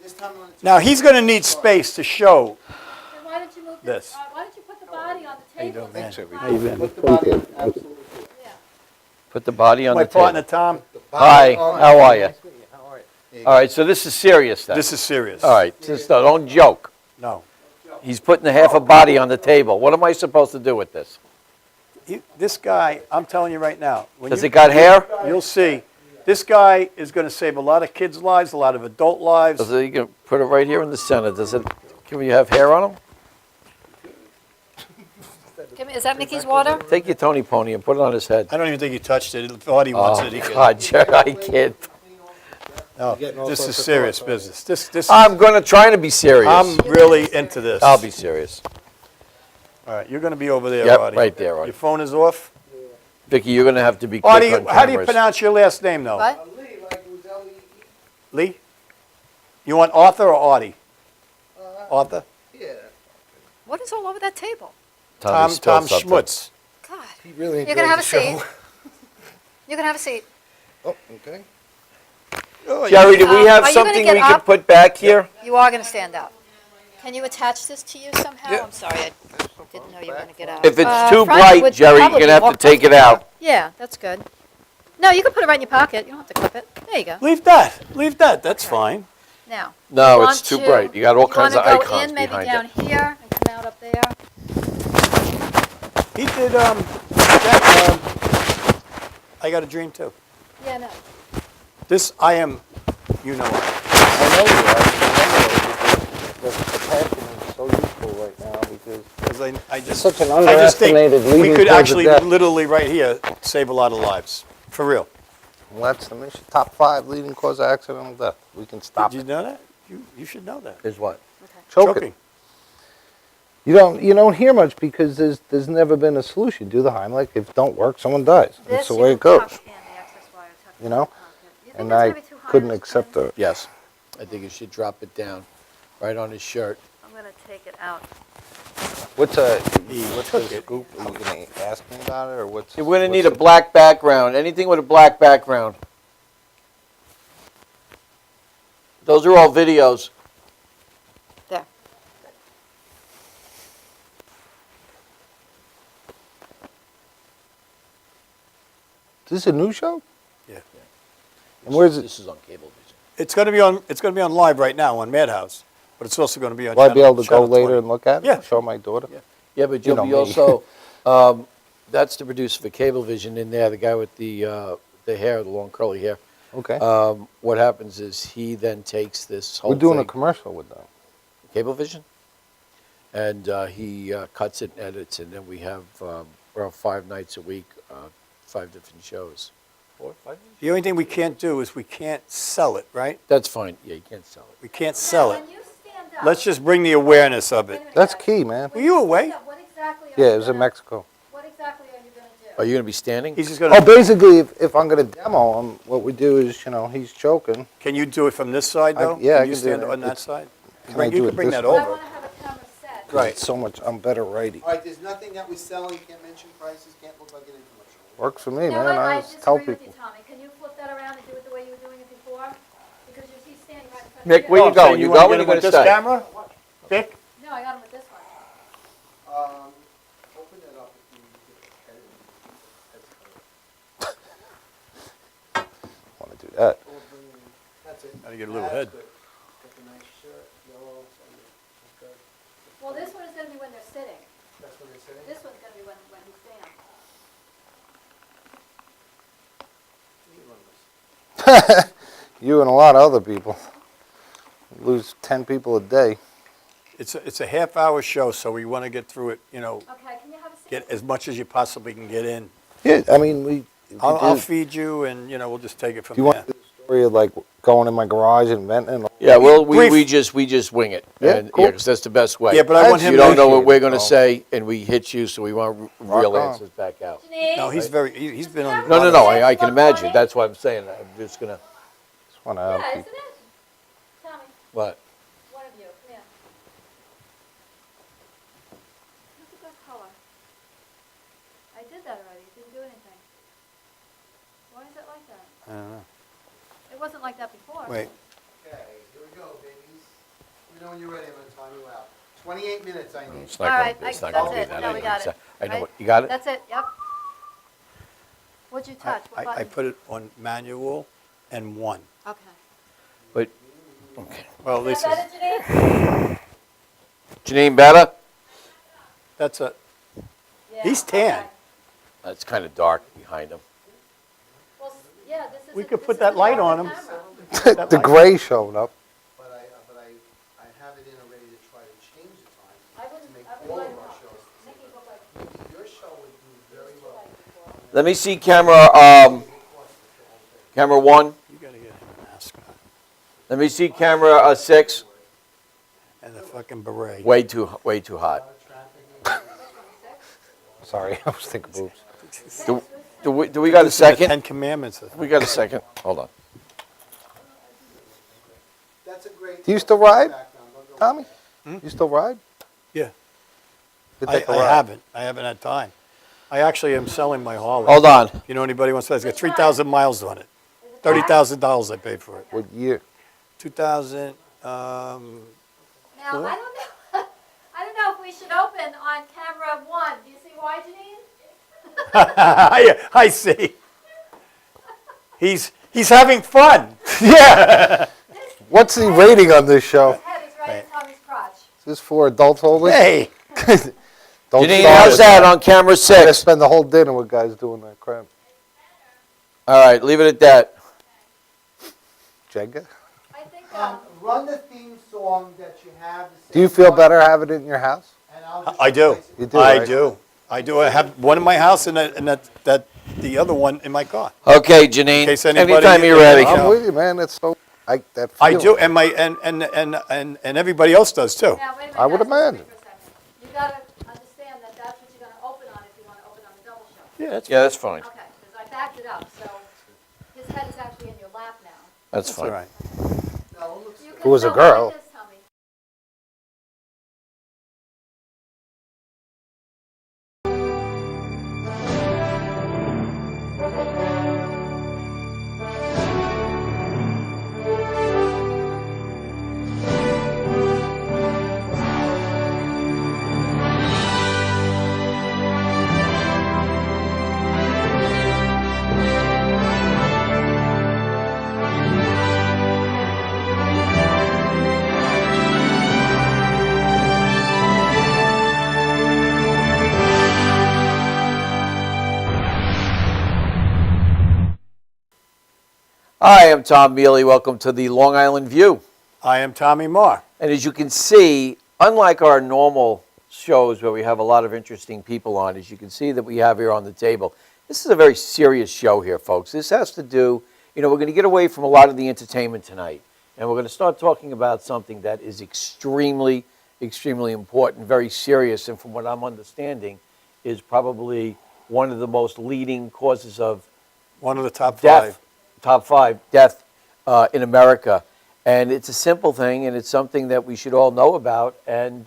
This time I'm gonna Now he's gonna need space to show. Then why don't you move This. why don't you put the body on the table? man? How you been? put the body in. Absolutely. Yeah. Put the body on My the table. partner Tom. Hi, how are you? Nice meeting you. How are you? All right, so this is serious then. This is serious. All right, just don't joke. No. He's putting a half a body on the table. What am I supposed to do with this? This guy, I'm telling you right now. When Does you- it got hair? You'll see. This guy is going to save a lot of kids' lives, a lot of adult lives. Does it, you can put it right here in the center. Does it? Can we have hair on him? Is that Mickey's water? Take your Tony Pony and put it on his head. I don't even think he touched it. If Artie wants Oh it, he can. God, Jerry, I can't. No, this is serious business. This. I'm going to try to be serious. I'm really into this. I'll be serious. All right, you're going to be over there, Yep, Artie. right there, Artie. Your phone is off. Vicky, you're going to have to be quick Artie, on how do you cameras. pronounce your last name, though? What? Lee, like it was L-E-E. Lee? You want Arthur or Artie? Arthur? Yeah. What is all over that table? Tommy Tom spilled something. Schmutz. God. He really You're gonna have a seat. You can have a seat. Oh, okay. Jerry, do we Are you have gonna something get we can up? put back here? You are gonna stand up. Can you attach this to you somehow? Yeah. I'm sorry, I didn't know you were gonna get out. If it's too front bright, would Jerry, you're probably going to have more to take it comfortable. out. Yeah, that's good. No, you can put it right in your pocket. You don't have to clip it. There you go. Leave that. Leave that. That's fine. Now. No, you it's want too to- bright. You got all kinds of You wanna icons go in, maybe behind down it. here and come out up there. He did, I Got a Dream, too. Yeah, no. This, I am, you know, I know you are. The passion is so useful right now because because I just, such an I just think underestimated we leading could cause of actually death. literally right here save a lot of lives. For real. well, that's the mission. Top 5 leading cause of accidental death. We can stop Did you it. know that? You should know that. Is what? Choking. You don't hear much because there's never been a solution. Do the Heimlich. If it don't work, someone dies. That's the way it goes. You know? And I couldn't accept the. Yes. I think you should drop it down, right on his shirt. I'm gonna take it out. What's took the it. scoop? Are you gonna ask me about it, or what's? We're gonna what's need a the- black background, anything with a black background. Those are all videos. There. Is this a new show? Yeah. And where's it? This is on Cablevision. It's going to be on. It's going to be on live right now on Madhouse, but it's also going to be on. Will I be able to go Channel later 20. and look at it? Yeah. Show my daughter? Yeah. Yeah, but You you'll know be me. also, that's the producer for Cablevision in there, the guy with the hair, the long curly hair. Okay. What happens is he then takes this whole We're doing a thing, commercial with them. Cablevision, and he cuts it and edits, and then we have around 5 nights a week, 5 different shows. 4 or 5? The only thing we can't do is we can't sell it, right? That's fine. Yeah, you can't sell it. We can't sell it. When you stand up. Let's just bring the awareness of it. That's key, man. Were you away? What exactly are Yeah, you it was in gonna- Mexico. What exactly are you gonna do? Are you going to be standing? He's just going Oh, to. basically, if I'm gonna demo him, what we do is, he's choking. Can you do it from this side though? yeah, I you can do stand it. on that It's- side? Can I You do can it bring this that way? I over. wanna have a camera set. Right. It's so much, I'm better righty. All right, there's nothing that we sell, you can't mention prices, can't look like an infomercial. Works for me, No, man. I just tell disagree with you, people. Tommy. Can you flip that around and do it the way you were doing it before? Because he's standing right in front of Mick, you. where you Oh, so going? You wanna going? get You him with gonna this stay? camera? Dick? No, I got him with this one. Open it up if you Want to do that? That's it. Gotta get a little head. Got the nice shirt, yellow, so good. Well, this one is gonna be when they're sitting. That's what they're saying? This one's gonna be when he stands. You and a lot of other people. Lose 10 people a day. It's a half-hour show, so we want to get through it, Okay, can you have a seat? get as much as you possibly can get in. Yeah, I mean, I'll feed you, and, we'll just take it from do you there. want the story of like going in my garage and venting? Yeah, well, Brief. we just wing it. Yeah, And, cool. 'cause that's the best way. Yeah, but I want him You don't know what appreciate we're it, going to though. say, and we hit you, so we want real Rock on. answers back out. Janine? No, he's he's been on. No, I can imagine. That's what I'm saying. I'm just going to, Just want to Yeah, help isn't people. it? Tommy, what? one of you, come here. That's a good color. I did that already, it didn't do anything. Why is it like that? I don't know. It wasn't like that before. Wait, Okay, here we go, babies. Let me know when you're ready, I'm gonna time you out. 28 minutes I need. It's All not right, going to that's be it. that. No, we got it. I know Right? what, you got it? That's it, yep. What'd you touch? What I button? put it on manual and 1. Okay. But, okay. Well, Is this that is, better, Janine? Janine, better? that's a, Yeah, He's tan. okay. That's kind of dark behind him. Well, yeah, this is. We could put that light on him. The gray showed up. But I have it in already to try to change the time. I To wouldn't, make I all wouldn't of like our shows. make it look like Your show would do very well. Let me see camera, camera 1. You gotta get him a mask on Let me see camera 6. and a fucking beret. Way too hot. Sorry, I was thinking boobs. Do we got a The second? 10 Commandments. We got a second. Hold on. That's a great. Do you still ride, background. Don't go- Tommy? Hmm? You still ride? Yeah. You I take a ride. haven't had time. I actually am selling my Harley. Hold on. You know anybody wants to? It's got 3,000 miles on it. $30,000 I paid for it. What year? 2000. Now, Cool. I don't know, I don't know if we should open on camera 1. Do you see why, Janine? I see. He's having fun. Yeah. What's the rating on this show? His head is right in Tommy's crotch. Is this for adults only? Hey. Don't Janine, start how's with that on camera I 6? spend the whole dinner with guys doing that crap. All right, leave it at that. Jenga? I think, Run the theme song that you have. the Do you same feel one, better having it in your house? and I'll just I do. replace it. You do, I right? do. I do. I have one in my house and that the other one in my car. Okay, Janine. case anybody- Anytime you're ready. I'm I'm with you, man. That's so. That I feeling. do, and my and everybody else does too. now, wait a minute. I would guys, imagine. wait for a second. You gotta understand that that's what you're gonna open on if you wanna open on the double show. Yeah, that's Yeah, that's fine. Okay, because I backed it up, so his head is actually in your lap now. That's all fine. right. No, it looks You It was a can- no, like girl. this, Hi, I'm Tom Mealy. Welcome to the Long Island View. I am Tommy Marr. And as you can see, unlike our normal shows where we have a lot of interesting people on, as you can see that we have here on the table, this is a very serious show here, folks. This has to do, we're going to get away from a lot of the entertainment tonight, and we're going to start talking about something that is extremely, extremely important, very serious, and from what I'm understanding, is probably one of the most leading causes of One of the top death, 5. top 5 death in America. And it's a simple thing, and it's something that we should all know about. And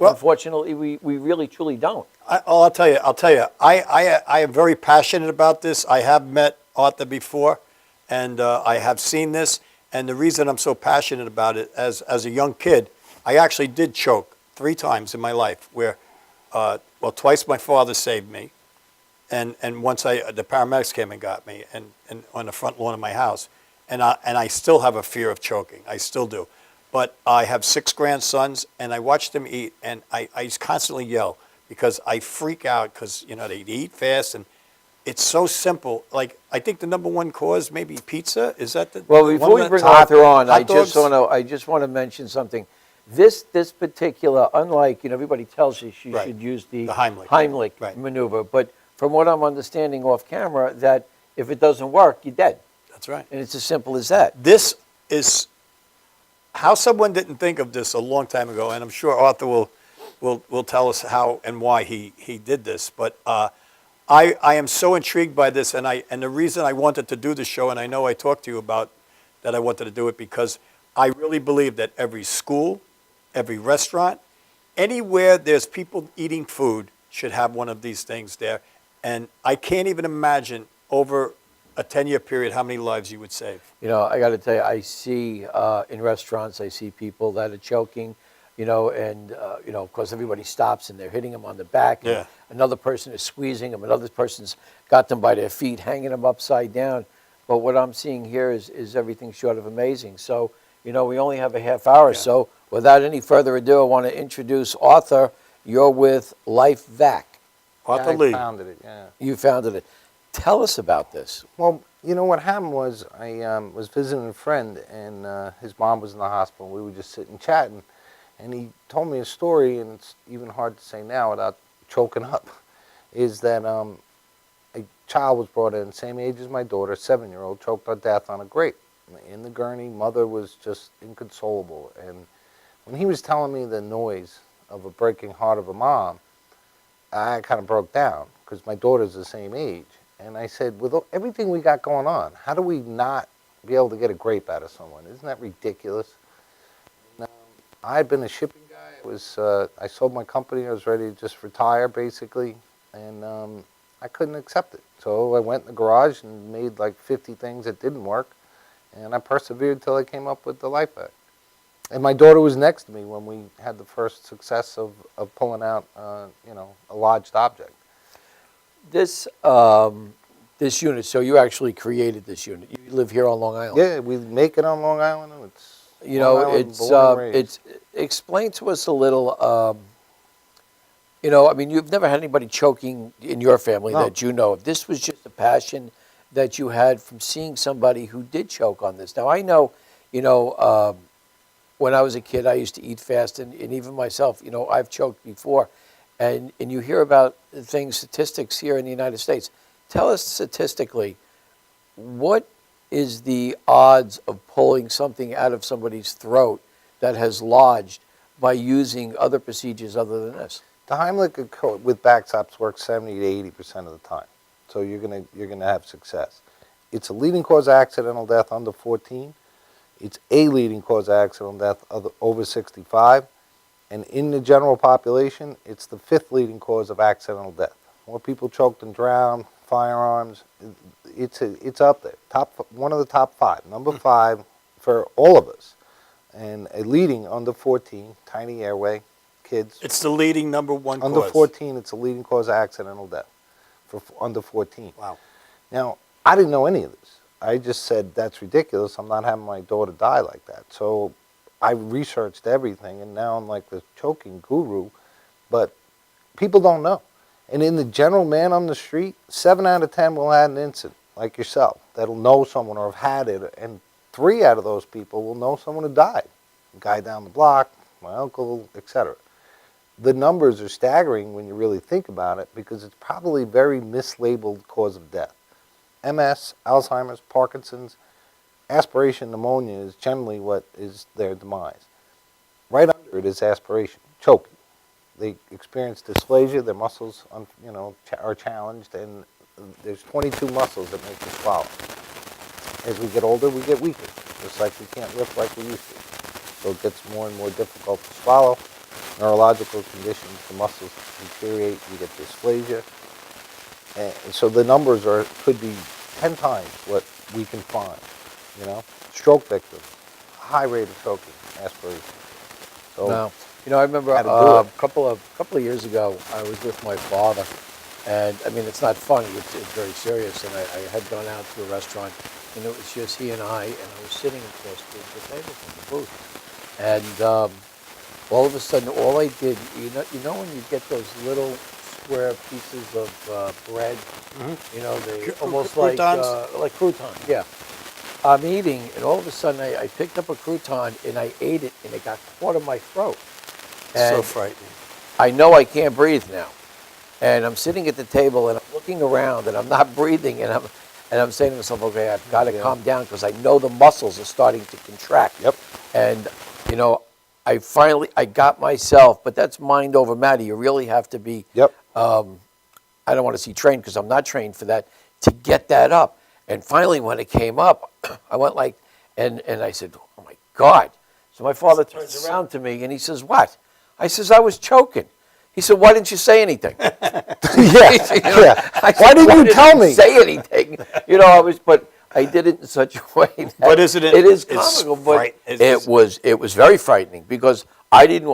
unfortunately, we really truly don't. I'll tell you. I am very passionate about this. I have met Arthur before, and I have seen this. And the reason I'm so passionate about it, as a young kid, I actually did choke 3 times in my life. Where, twice my father saved me, and once the paramedics came and got me, and on the front lawn of my house. And I still have a fear of choking. I still do. But I have 6 grandsons, and I watch them eat, and I constantly yell because I freak out because, they eat fast, and it's so simple. Like, I think the number 1 cause, maybe pizza? Is that the Well, one before of we the bring top- Arthur on, hot I just dogs? want to mention something. This particular, unlike, everybody tells you you Right. should use the The Heimlich. Right. maneuver, but from what I'm understanding off camera, that if it doesn't work, you're dead. That's right. And it's as simple as that. This is how someone didn't think of this a long time ago, and I'm sure Arthur will tell us how and why he did this. But I am so intrigued by this, and the reason I wanted to do the show, and I know I talked to you about that I wanted to do it because I really believe that every school, every restaurant, anywhere there's people eating food should have one of these things there. And I can't even imagine over a 10-year period how many lives you would save. I got to tell you, I see in restaurants, I see people that are choking, and, of course, everybody stops and they're hitting them on the back. Yeah. And another person is squeezing them. Another person's got them by their feet, hanging them upside down. But what I'm seeing here is everything short of amazing. So, we only have a half hour. Yeah. So without any further ado, I want to introduce Arthur. You're with Life Vac. Arthur I Lee. founded it, yeah. You founded it. Tell us about this. Well, what happened was I was visiting a friend, and his mom was in the hospital. We were just sitting chatting, and he told me a story, and it's even hard to say now without choking up, is that a child was brought in, same age as my daughter, 7-year-old, choked to death on a grape. In the gurney, mother was just inconsolable. And when he was telling me the noise of a breaking heart of a mom, I kind of broke down because my daughter's the same age. And I said, with everything we got going on, how do we not be able to get a grape out of someone? Isn't that ridiculous? And, I'd been a shipping guy. I sold my company. I was ready to just retire, basically. And I couldn't accept it. So I went in the garage and made like 50 things that didn't work. And I persevered till I came up with the Life Vac. And my daughter was next to me when we had the first success of pulling out, a lodged object. This unit, so you actually created this unit. You live here on Long Island. Yeah, we make it on Long Island, and it's Long Island, born and raised. Explain to us a little, you've never had anybody choking in your family No. that you know of. This was just a passion that you had from seeing somebody who did choke on this. Now, I know, when I was a kid, I used to eat fast, and even myself, I've choked before. And you hear about statistics here in the United States. Tell us statistically, what is the odds of pulling something out of somebody's throat that has lodged by using other procedures other than this? The Heimlich with backstops works 70 to 80% of the time, so you're gonna have success. It's a leading cause of accidental death under 14. It's a leading cause of accidental death over 65, and in the general population, it's the 5th leading cause of accidental death. More people choked and drowned, firearms. It's up there, one of the top 5, number 5 for all of us, and a leading under 14, tiny airway, kids. It's the leading number 1 Under cause. 14, it's a leading cause of accidental death for under 14. Wow. Now, I didn't know any of this. I just said, that's ridiculous. I'm not having my daughter die like that. So I researched everything, and now I'm like the choking guru. But people don't know. And in the general man on the street, 7 out of 10 will have an incident. like yourself, that'll know someone or have had it, and 3 out of those people will know someone who died. A guy down the block, my uncle, etc. The numbers are staggering when you really think about it because it's probably a very mislabeled cause of death. MS, Alzheimer's, Parkinson's, aspiration pneumonia is generally what is their demise. Right under it is aspiration, choking. They experience dysplasia, their muscles are challenged, and there's 22 muscles that make you swallow. As we get older, we get weaker, just like we can't lift like we used to. So it gets more and more difficult to swallow. Neurological conditions, the muscles deteriorate, you get dysplasia. And so the numbers could be 10 times what we can find, Stroke victims, high rate of choking, aspiration. So No. I remember How to do a it. couple of years ago, I was with my father, and I mean, it's not funny, it's very serious, and I had gone out to a restaurant, and it was just he and I was sitting across the table from the booth. And all of a sudden, all I did, when you get those little square pieces of bread, they almost Croutons? like croutons, yeah. I'm eating, and all of a sudden I picked up a crouton and I ate it, and it got caught in my throat. So And frightening. I know I can't breathe now, and I'm sitting at the table and I'm looking around and I'm not breathing, and I'm saying to myself, okay, I've got to calm down because I know the muscles are starting to contract. Yep. And I got myself, but that's mind over matter. You really have to be. Yep. I don't want to say trained because I'm not trained for that, to get that up. And finally, when it came up, I went like, and I said, oh my God. So my father turns around to me and he says, what? I says, I was choking. He said, why didn't you say anything? yeah. I said, Why didn't you tell me? Say anything. But I did it in such a way that But isn't it- it is it's comical, but fright- it's- it was very frightening because I didn't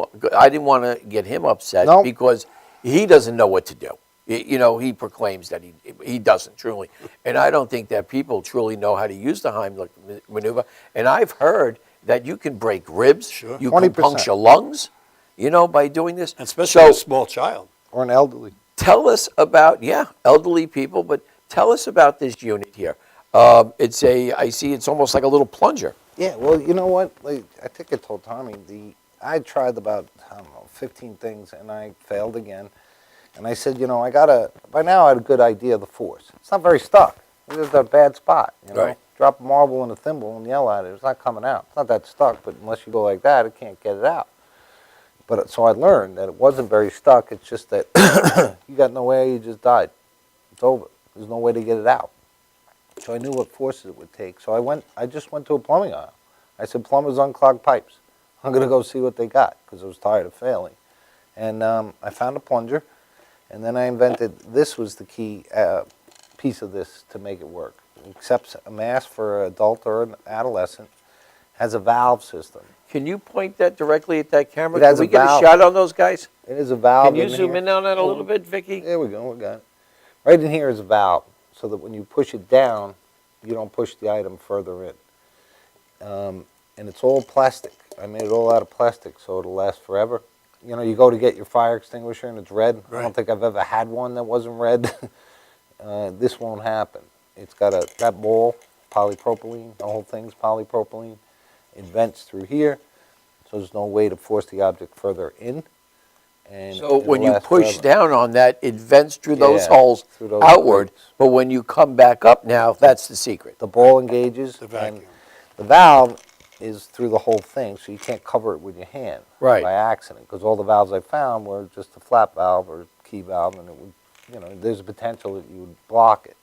want to get him upset No. because he doesn't know what to do. He proclaims that he doesn't truly, and I don't think that people truly know how to use the Heimlich maneuver. And I've heard that you can break ribs, Sure. you can 20%. puncture lungs, by doing this. Especially a small child. Or an elderly. Tell us about, elderly people, but tell us about this unit here. I see it's almost like a little plunger. Yeah, well, you know what? Like, I think I told Tommy, I tried about, 15 things, and I failed again. And I said, by now I had a good idea of the force. It's not very stuck. It's just a bad spot, Right. Drop a marble in a thimble and yell at it. It's not coming out. It's not that stuck, but unless you go like that, it can't get it out. But so I learned that it wasn't very stuck. It's just that you got no way, you just died. It's over. There's no way to get it out. So I knew what forces it would take. So I just went to a plumbing aisle. I said, plumbers unclog pipes. I'm going to go see what they got because I was tired of failing. And I found a plunger, and then I invented, this was the key piece of this to make it work. It accepts a mass for an adult or an adolescent, has a valve system. Can you point that directly at that camera? It has Can we a get valve. a shot on those guys? It is a valve. Can you zoom here. in on that a little bit, Vicky? There we go, we got it. Right in here is a valve, so that when you push it down, you don't push the item further in. And it's all plastic. I made it all out of plastic, so it'll last forever. You go to get your fire extinguisher and it's red. I Right. don't think I've ever had one that wasn't red. This won't happen. It's got that ball, polypropylene, the whole thing's polypropylene. It vents through here, so there's no way to force the object further in. And So when it'll you last push forever. down on that, it vents through those Yeah, holes through those outward. grates. But when you come back up now, that's the secret. The ball engages, The and vacuum. the valve is through the whole thing, so you can't cover it with your hand Right. by accident. Because all the valves I found were just a flap valve or key valve, and it would, there's a potential that you would block it.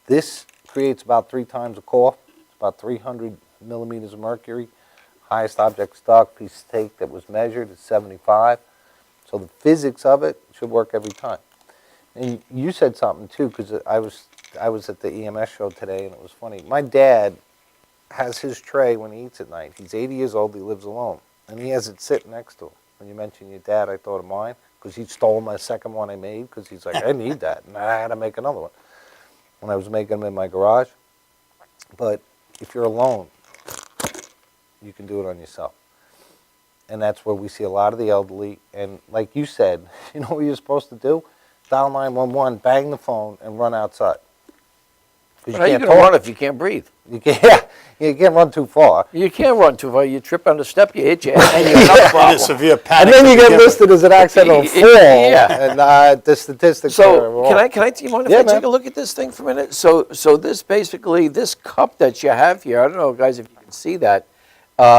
This creates about 3 times a cough. It's about 300 millimeters of mercury. Highest object stuck piece of take that was measured is 75. So the physics of it should work every time. And you said something too, because I was at the EMS show today, and it was funny. My dad has his tray when he eats at night. He's 80 years old. He lives alone, and he has it sitting next to him. When you mentioned your dad, I thought of mine because he stole my second one I made because he's like, I need that, and I had to make another one when I was making them in my garage. But if you're alone, you can do it on yourself. And that's where we see a lot of the elderly. And like you said, you know what you're supposed to do? Dial 911, bang the phone, and run outside. 'Cause How are you can't going to talk. run if you can't breathe? You can't, yeah, you can't run too far. You can't run too far. You trip on the step, you hit your head, and you're another And a problem. severe And panic. then you to get begin with. listed as an accidental Y- fall, y- yeah. and the statistics are So wrong. do you mind if Yeah, I take man. a look at this thing for a minute? So this basically, this cup that you have here, I don't know, guys, if you can see that.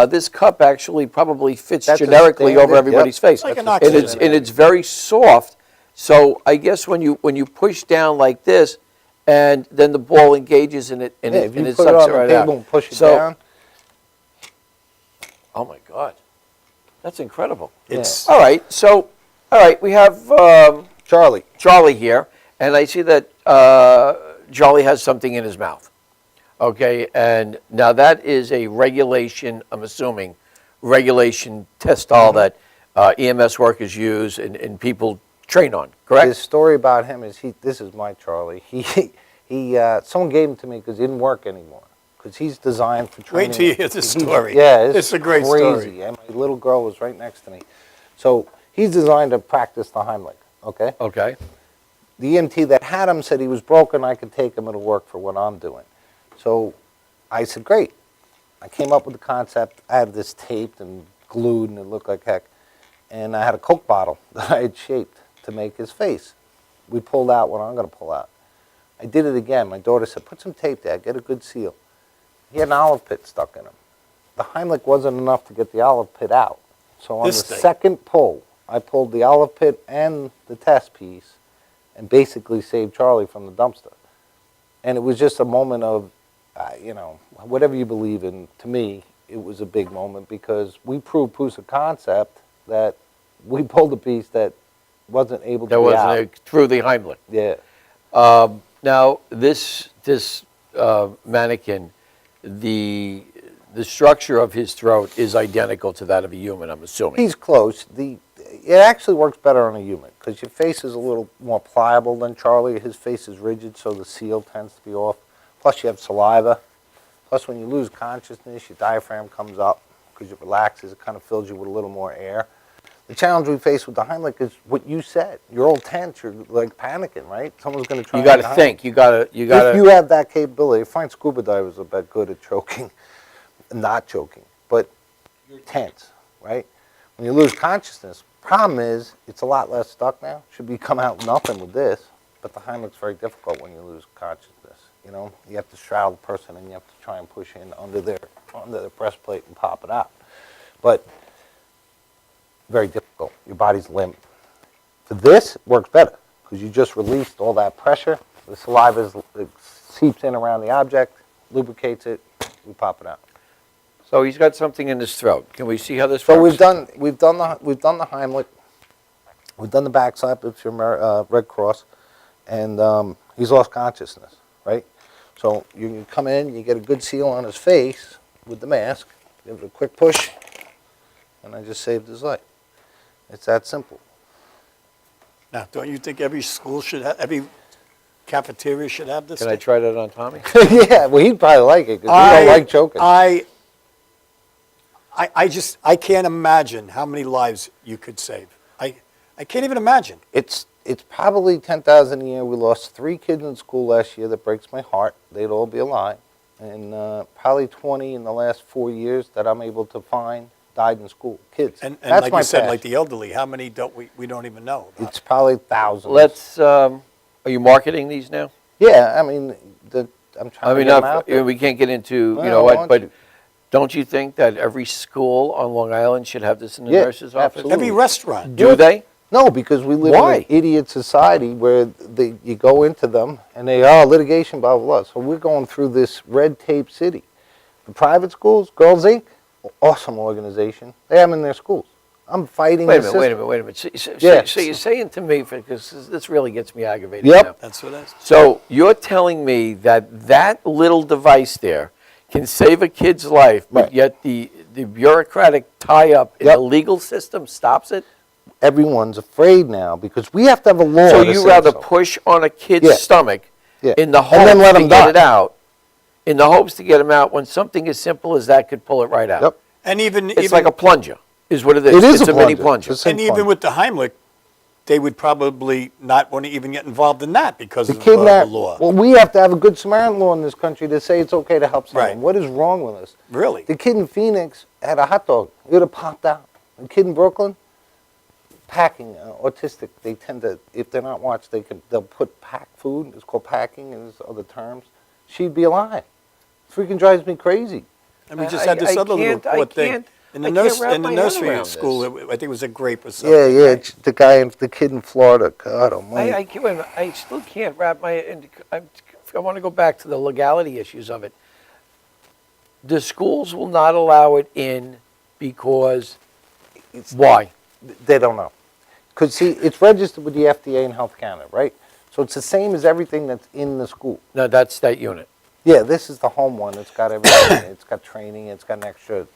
This cup actually probably fits That's a generically over standard, everybody's yep. face. Like an And oxygen it's very soft. So I guess when you push down like this, and then the ball engages in it, and Yeah, it, if and you it put it sucks on it the right table out. and push it So- down, Oh my God, that's incredible. It's All right, so we have Charlie. Charlie here, and I see that Charlie has something in his mouth. Okay, and now that is a regulation, I'm assuming, regulation test style that EMS workers use and people train on, correct? His story about him is this is my Charlie. Someone gave him to me because he didn't work anymore. Because he's designed for training. Wait till you hear the story. Yeah, It's a great crazy. story. And my little girl was right next to me. So he's designed to practice the Heimlich, okay? Okay. The EMT that had him said he was broken, I could take him, it'll work for what I'm doing. So I said, great. I came up with the concept. I had this taped and glued, and it looked like heck. And I had a Coke bottle that I had shaped to make his face. We pulled out what I'm going to pull out. I did it again. My daughter said, put some tape there, get a good seal. He had an olive pit stuck in him. The Heimlich wasn't enough to get the olive pit out. So on This the thing. second pull, I pulled the olive pit and the test piece and basically saved Charlie from the dumpster. And it was just a moment of, whatever you believe in, to me, it was a big moment because we proved proof of concept that we pulled a piece that wasn't able to That be was out. through the Heimlich. Yeah. Now, this mannequin, the structure of his throat is identical to that of a human, I'm assuming. He's close. It actually works better on a human because your face is a little more pliable than Charlie. His face is rigid, so the seal tends to be off. Plus, you have saliva. Plus, when you lose consciousness, your diaphragm comes up because it relaxes. It kind of fills you with a little more air. The challenge we face with the Heimlich is what you said. You're all tense. You're like panicking, right? Someone's going to try. You got and to Heimlich. think. You got to. If you have that capability, I find scuba divers are about good at choking, not choking, but you're tense, right? When you lose consciousness, problem is it's a lot less stuck now. Should be come out nothing with this, but the Heimlich's very difficult when you lose consciousness. You know, you have to straddle the person and you have to try and push in under their breastplate and pop it out. But very difficult. Your body's limp. For this, it works better because you just released all that pressure. The saliva seeps in around the object, lubricates it, we pop it out. So he's got something in his throat. Can we see how this So works? we've done the Heimlich, we've done the back slap. It's your Red Cross, and he's lost consciousness, right? So you come in, you get a good seal on his face with the mask, give it a quick push, and I just saved his life. It's that simple. Now, don't you think every school should have, every cafeteria should have this Can I thing? try that on Tommy? Yeah, well, he'd probably like it because he don't like choking. I can't imagine how many lives you could save. I can't even imagine. It's probably 10,000 a year. We lost 3 kids in school last year. That breaks my heart. They'd all be alive. And probably 20 in the last 4 years that I'm able to find died in school. Kids. And That's like my you said, passion. like the elderly, how many don't we don't even know about? It's probably thousands. Let's. Are you marketing these now? Yeah, I mean, I'm trying I to mean, get them out there. we can't get into Well, you know I what, want but to. don't you think that every school on Long Island should have this in the Yeah, nurse's office? absolutely. Every restaurant. Do they? No, because we live Why? in an idiot society where you go into them and they, litigation, blah, blah, blah. So we're going through this red tape city. The private schools, Girls Inc., awesome organization. They have them in their schools. I'm fighting Wait a the minute, system. wait a minute. Yeah. So you're saying to me, because this really gets me aggravated Yep. now. That's what it is. So you're telling me that little device there can save a kid's life, but Right. yet the bureaucratic tie-up in Yep. the legal system stops it? Everyone's afraid now because we have to have a law. So to you say rather so. push on a kid's Yeah. stomach Yeah. in the And hopes then let to him get die. it out, in the hopes to get him out when something as simple as that could pull it right out? Yep. And even It's like a plunger, is what it is. It is It's a mini plunger. plunger. It's a and even plunger. with the Heimlich, they would probably not want to even get involved in that because The of the kidnap. law. Well, we have to have a good Samaritan law in this country to say it's okay to help someone. Right. What is wrong with us? Really? The kid in Phoenix had a hot dog. It would have popped out. The kid in Brooklyn, packing, autistic. They tend to, if they're not watched, they'll put pack food. It's called packing, and there's other terms. She'd be alive. Freaking drives me crazy. And we just had this other little report thing. In the nursery school, I think it was a grape or something. Yeah, yeah. The kid in Florida. God Almighty. I still can't wrap I want to go back to the legality issues of it. The schools will not allow it in because, why? They don't know. Because, see, it's registered with the FDA and Health Canada, right? So it's the same as everything that's in the school. No, that's that unit. Yeah, this is the home one. It's got everything. It's got training. It's got an extra.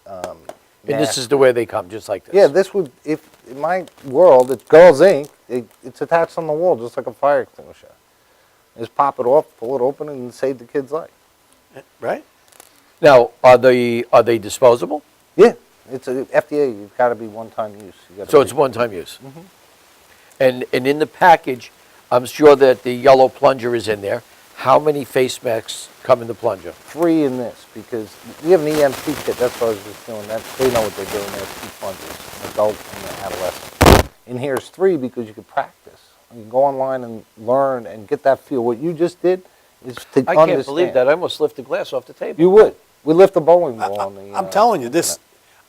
And this is the way they come, just like this. Yeah, this would, if in my world, it's Girls Inc. It's attached on the wall just like a fire extinguisher. Just pop it off, pull it open, and save the kid's life. Right? Now, are they disposable? Yeah, it's a FDA. You've got to be one-time use. So it's one-time use. And in the package, I'm sure that the yellow plunger is in there. How many face masks come in the plunger? 3 in this because we have an EMT kit. That's what I was just doing. They know what they're doing. They have 2 plungers, an adult and an adolescent. And here's 3 because you can practice. You can go online and learn and get that feel. What you just did is to understand. I can't believe that. I almost lifted the glass off the table. You would. We lift a bowling ball on the. I'm telling you, this.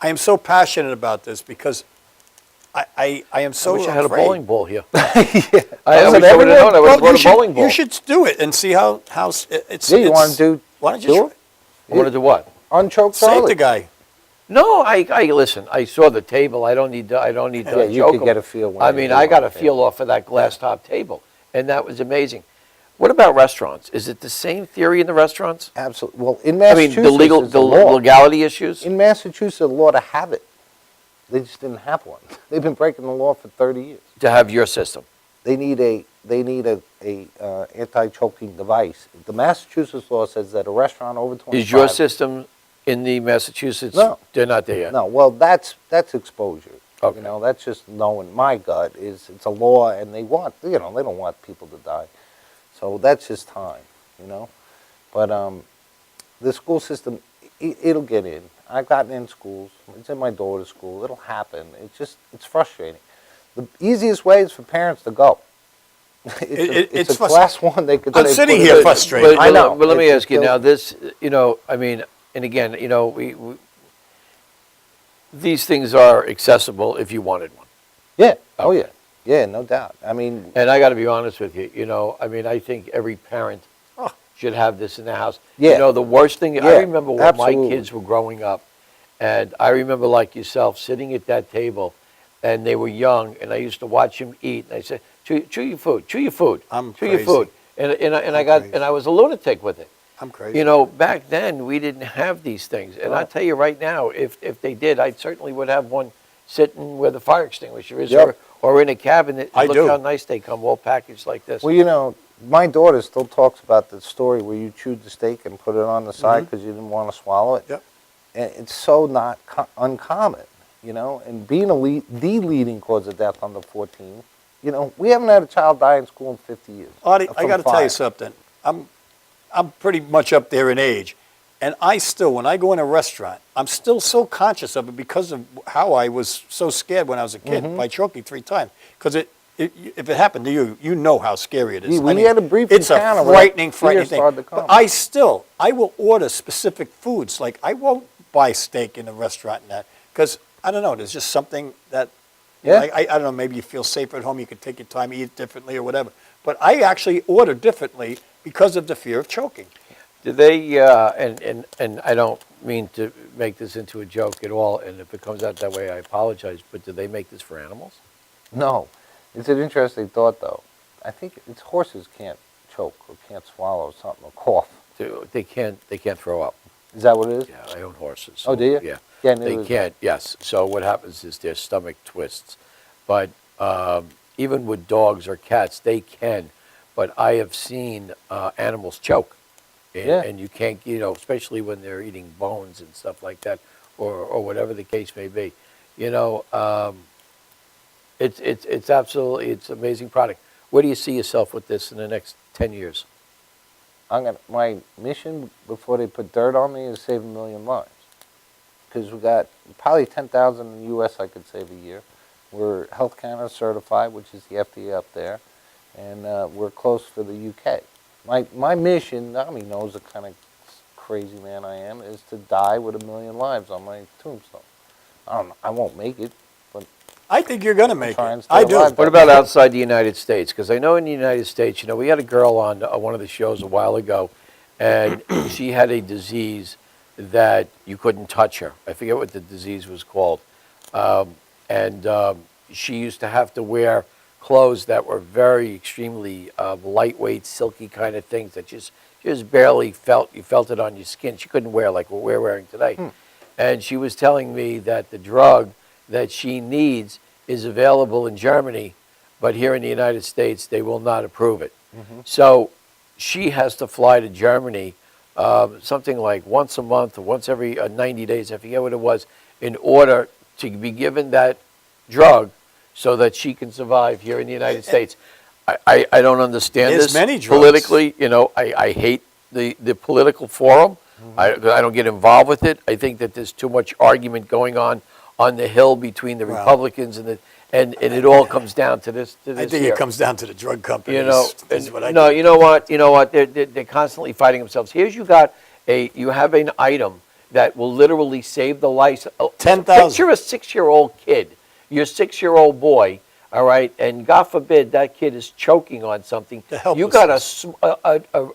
I am so passionate about this because I am so I wish I had a afraid. bowling ball here. Yeah. I wish I would have known. I would have brought a bowling ball. You should do it and see how it's. Yeah, you want to do? Why don't you do try- it? I want to do what? Unchoked save Charlie. the guy? No, I listen. I saw the table. I don't need to. Yeah, you choke could 'em. get a feel when I you mean, do I it got on a the feel table. off of that glass top table, and that was amazing. What about restaurants? Is it the same theory in the restaurants? Absolutely. Well, in I mean, Massachusetts, the law. legality issues. In Massachusetts, the law to have it. They just didn't have one. They've been breaking the law for 30 years. To have your system. They need a anti-choking device. The Massachusetts law says that a restaurant over 25. Is your system in the Massachusetts? No. They're not there yet. No, well, that's exposure. Okay. You know, that's just knowing. My gut is it's a law, and they don't want people to die. So that's just time, you know. But the school system, it'll get in. I've gotten in schools. It's in my daughter's school. It'll happen. It's frustrating. The easiest way is for parents to go. It's a class 1. They could. I'm say, sitting put it here in. frustrated. I know. But let me It's ask you now. guilty. This, I mean, and again, we these things are accessible if you wanted one. Yeah. Oh Okay. yeah. Yeah. No doubt. I mean, And I got to be honest with you. I mean, I think every parent should have this in their house. Yeah. The worst thing. I Yeah, remember when absolutely. my kids were growing up, and I remember like yourself sitting at that table, and they were young, and I used to watch them eat, and I said, "Chew your food. Chew your food. I'm chew your crazy. food." And I was a lunatic with it. I'm crazy. Back then we didn't have these things, and I tell you right now, if they did, I certainly would have one sitting where the fire extinguisher is, Yep. or in a cabinet. I Look do. how nice they come, all packaged like this. well, my daughter still talks about the story where you chewed the steak and put it on the side because you didn't want to swallow it. Yep. And it's so not uncommon, and being the leading cause of death under 14. We haven't had a child die in school in 50 years. Artie, I from got to tell you fire. something. I'm pretty much up there in age, and I still, when I go in a restaurant, I'm still so conscious of it because of how I was so scared when I was a kid Mm-hmm. by choking 3 times. Because if it happened to you, you know how scary it is. We had a brief It's a encounter where frightening fear thing. started to But come. I will order specific foods. Like I won't buy steak in a restaurant and that because I don't know. There's just something that. Yeah. I don't know, maybe you feel safer at home, you can take your time, eat differently or whatever. But I actually order differently because of the fear of choking. Do they? And I don't mean to make this into a joke at all. And if it comes out that way, I apologize. But do they make this for animals? No. It's an interesting thought, though. I think it's horses can't choke or can't swallow something or cough. They can't throw up. Is that what it is? Yeah, I own horses. Oh, do you? Yeah. Yeah, They neither does- can't, yes. So what happens is their stomach twists. But even with dogs or cats, they can. But I have seen animals choke. And, Yeah. and you can't, especially when they're eating bones and stuff like that, or whatever the case may be. It's absolutely, it's an amazing product. Where do you see yourself with this in the next 10 years? My mission before they put dirt on me is save 1 million lives. Because we got probably 10,000 in the U.S. I could save a year. We're Health Canada certified, which is the FDA up there, and we're close for the UK. My mission, Nami knows the kind of crazy man I am, is to die with 1 million lives on my tombstone. I don't know, I won't make it, but I think you're going to make try and it. stay I do. alive. What about outside the United States? Because I know in the United States, you know, we had a girl on one of the shows a while ago, and she had a disease that you couldn't touch her. I forget what the disease was called. She used to have to wear clothes that were very extremely lightweight, silky kind of things that just barely you felt it on your skin. She couldn't wear like what we're wearing today. And she was telling me that the drug that she needs is available in Germany, but here in the United States, they will not approve it. So she has to fly to Germany something like once a month or once every 90 days, I forget what it was, in order to be given that drug so that she can survive here in the United States. I don't understand There's this many drugs. politically. You know, I hate the political forum. I don't get involved with it. I think that there's too much argument going on the Hill between the Well, Republicans and it all comes down to this. I think here. it comes down to the drug companies. You know, is what I no, think. you know what? They're constantly fighting themselves. Here's you have an item that will literally save the life. 10,000. Picture a 6-year-old kid, your 6-year-old boy, all right, and God forbid that kid is choking on something. The You got helplessness.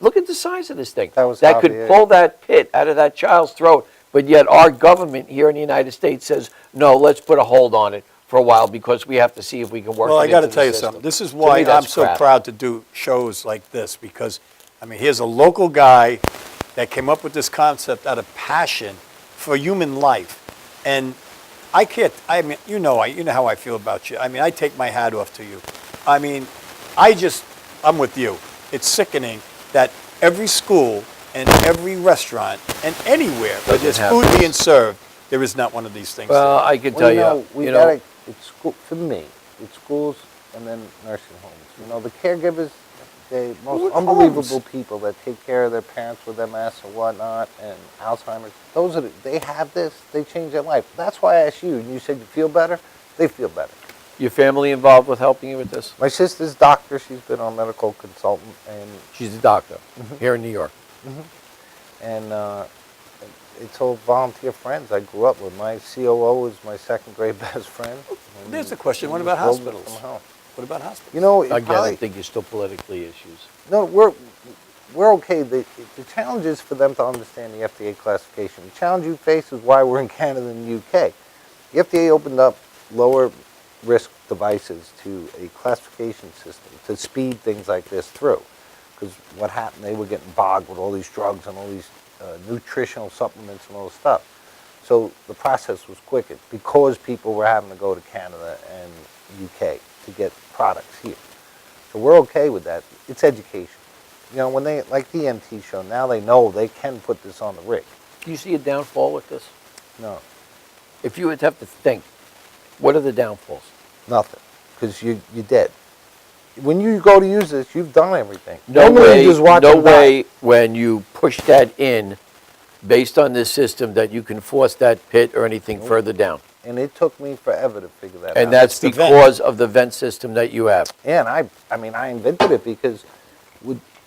look at the size of this thing. That could was pull that pit out of that child's throat, but yet our government here in the United States says, no, let's put a hold on it for a while because we have to see if we can work Well, it I got to into the tell you system. something. This is To why me, I'm that's so crap. proud to do shows like this because, I mean, here's a local guy that came up with this concept out of passion for human life. And I can't, I mean, you know how I feel about you. I mean, I take my hat off to you. I mean, I'm with you. It's sickening that every school and every restaurant and anywhere where Doesn't there's have food this. being served, there is not one of these things. Well, there. I can Well, tell you know, you, we you gotta, know, it's school, for me, it's schools and then nursing homes. You know, the caregivers, the most Well, unbelievable homes. people that take care of their parents with MS or whatnot and Alzheimer's, they have this, they change their life. That's why I asked you, and you said you feel better, they feel better. your family involved with helping you with this? My sister's doctor, she's been our medical consultant, and She's a doctor here in New York. and it's all volunteer friends I grew up with. My COO is my second grade best friend. and There's a question. What we about just built it hospitals? somehow. What about hospitals? You know, it Again, probably, I think you're still politically issues. no, we're okay. The challenge is for them to understand the FDA classification. The challenge you face is why we're in Canada and the UK. The FDA opened up lower risk devices to a classification system to speed things like this through. Because what happened, they were getting bogged with all these drugs and all these nutritional supplements and all this stuff. So the process was quickened because people were having to go to Canada and UK to get products here. So we're okay with that. It's education. You know, when they, like the EMT show, now they know they can put this on the rig. Do you see a downfall with this? No, If you would have to think, what are the downfalls? nothing. Because you're dead. When you go to use this, you've done everything. No Normally way, you just watch no them die. way when you push that in based on this system that you can force that pit or anything further down. And it took me forever to figure that out. And that's the vent. because of the vent system that you have. And I mean, I invented it because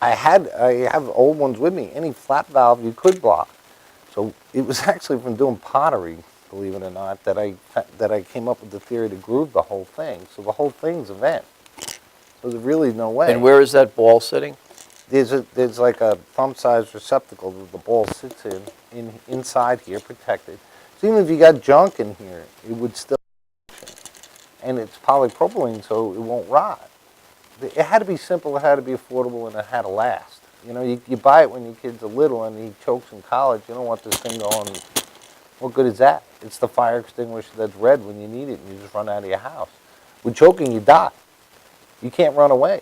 I have old ones with me. Any flap valve you could block. So it was actually from doing pottery, believe it or not, that I came up with the theory to groove the whole thing. So the whole thing's a vent. So there's really no way. And where is that ball sitting? There's like a thumb-sized receptacle that the ball sits inside here, protected. So even if you got junk in here, it would still function. And it's polypropylene, so it won't rot. It had to be simple, it had to be affordable, and it had to last. You know, you buy it when your kid's little and he chokes in college. You don't want this thing going, what good is that? It's the fire extinguisher that's red when you need it and you just run out of your house. With choking, you die. You can't run away.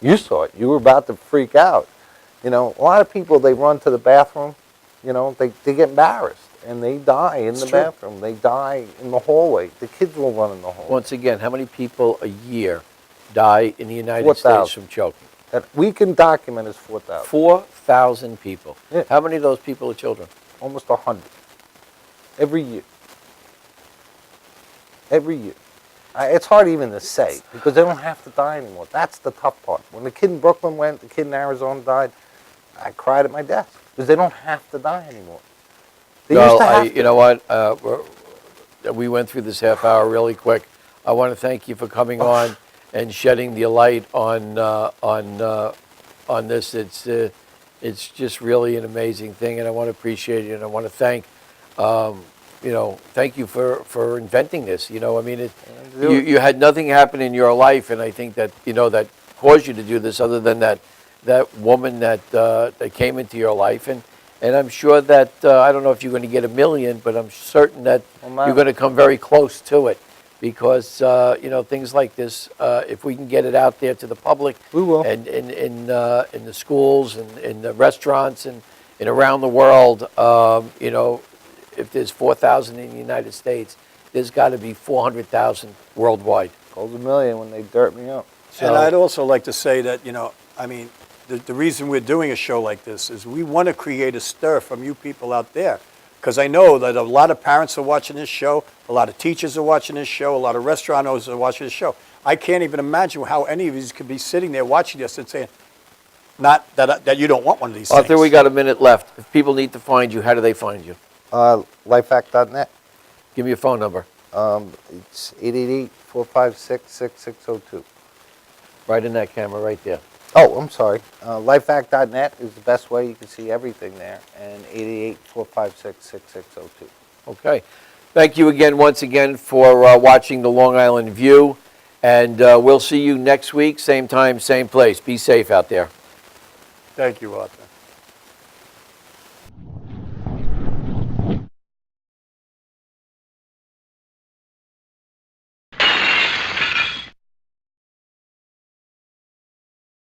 You saw it. You were about to freak out. You know, a lot of people, they run to the bathroom, you know, they get embarrassed. and they die in the true. bathroom. They die in the hallway. The kids will run in the hallway. Once again, how many people a year die in the United 4,000. States from choking? That we can document is 4,000. 4,000 people. Yeah. How many of those people are children? Almost 100. Every year. Every year. It's hard even to say because they don't have to die anymore. That's the tough part. When the kid in Brooklyn went, the kid in Arizona died, I cried at my desk because they don't have to die anymore. They used to have to. You know what? We went through this half hour really quick. I want to thank you for coming on and shedding the light on this. It's just really an amazing thing, and I want to appreciate it. And I want to thank, thank you for inventing this. I mean, you had nothing happen in your life, and I think that that caused you to do this, other than that woman that came into your life, and I'm sure that I don't know if you're going to get 1 million, but I'm certain that you're going to come very close to it, because things like this, if we can get it out there to the public, We will. and in the schools and in the restaurants and around the world, if there's 4,000 in the United States, there's got to be 400,000 worldwide. Goes $1 million when they dirt me up. And I'd also like to say that, I mean, the reason we're doing a show like this is we want to create a stir from you people out there. Because I know that a lot of parents are watching this show, a lot of teachers are watching this show, a lot of restaurant owners are watching this show. I can't even imagine how any of these could be sitting there watching this and saying, not that you don't want one of these Arthur, things. we got a minute left. If people need to find you, how do they find you? Lifehack.net. Give me your phone number. It's 888-456-6602. Right in that camera right there. Oh, I'm sorry. Lifehack.net is the best way. You can see everything there. And 888-456-6602. Okay. Thank you again, once again, for watching the Long Island View. And we'll see you next week, same time, same place. Be safe out there. Thank you, Arthur.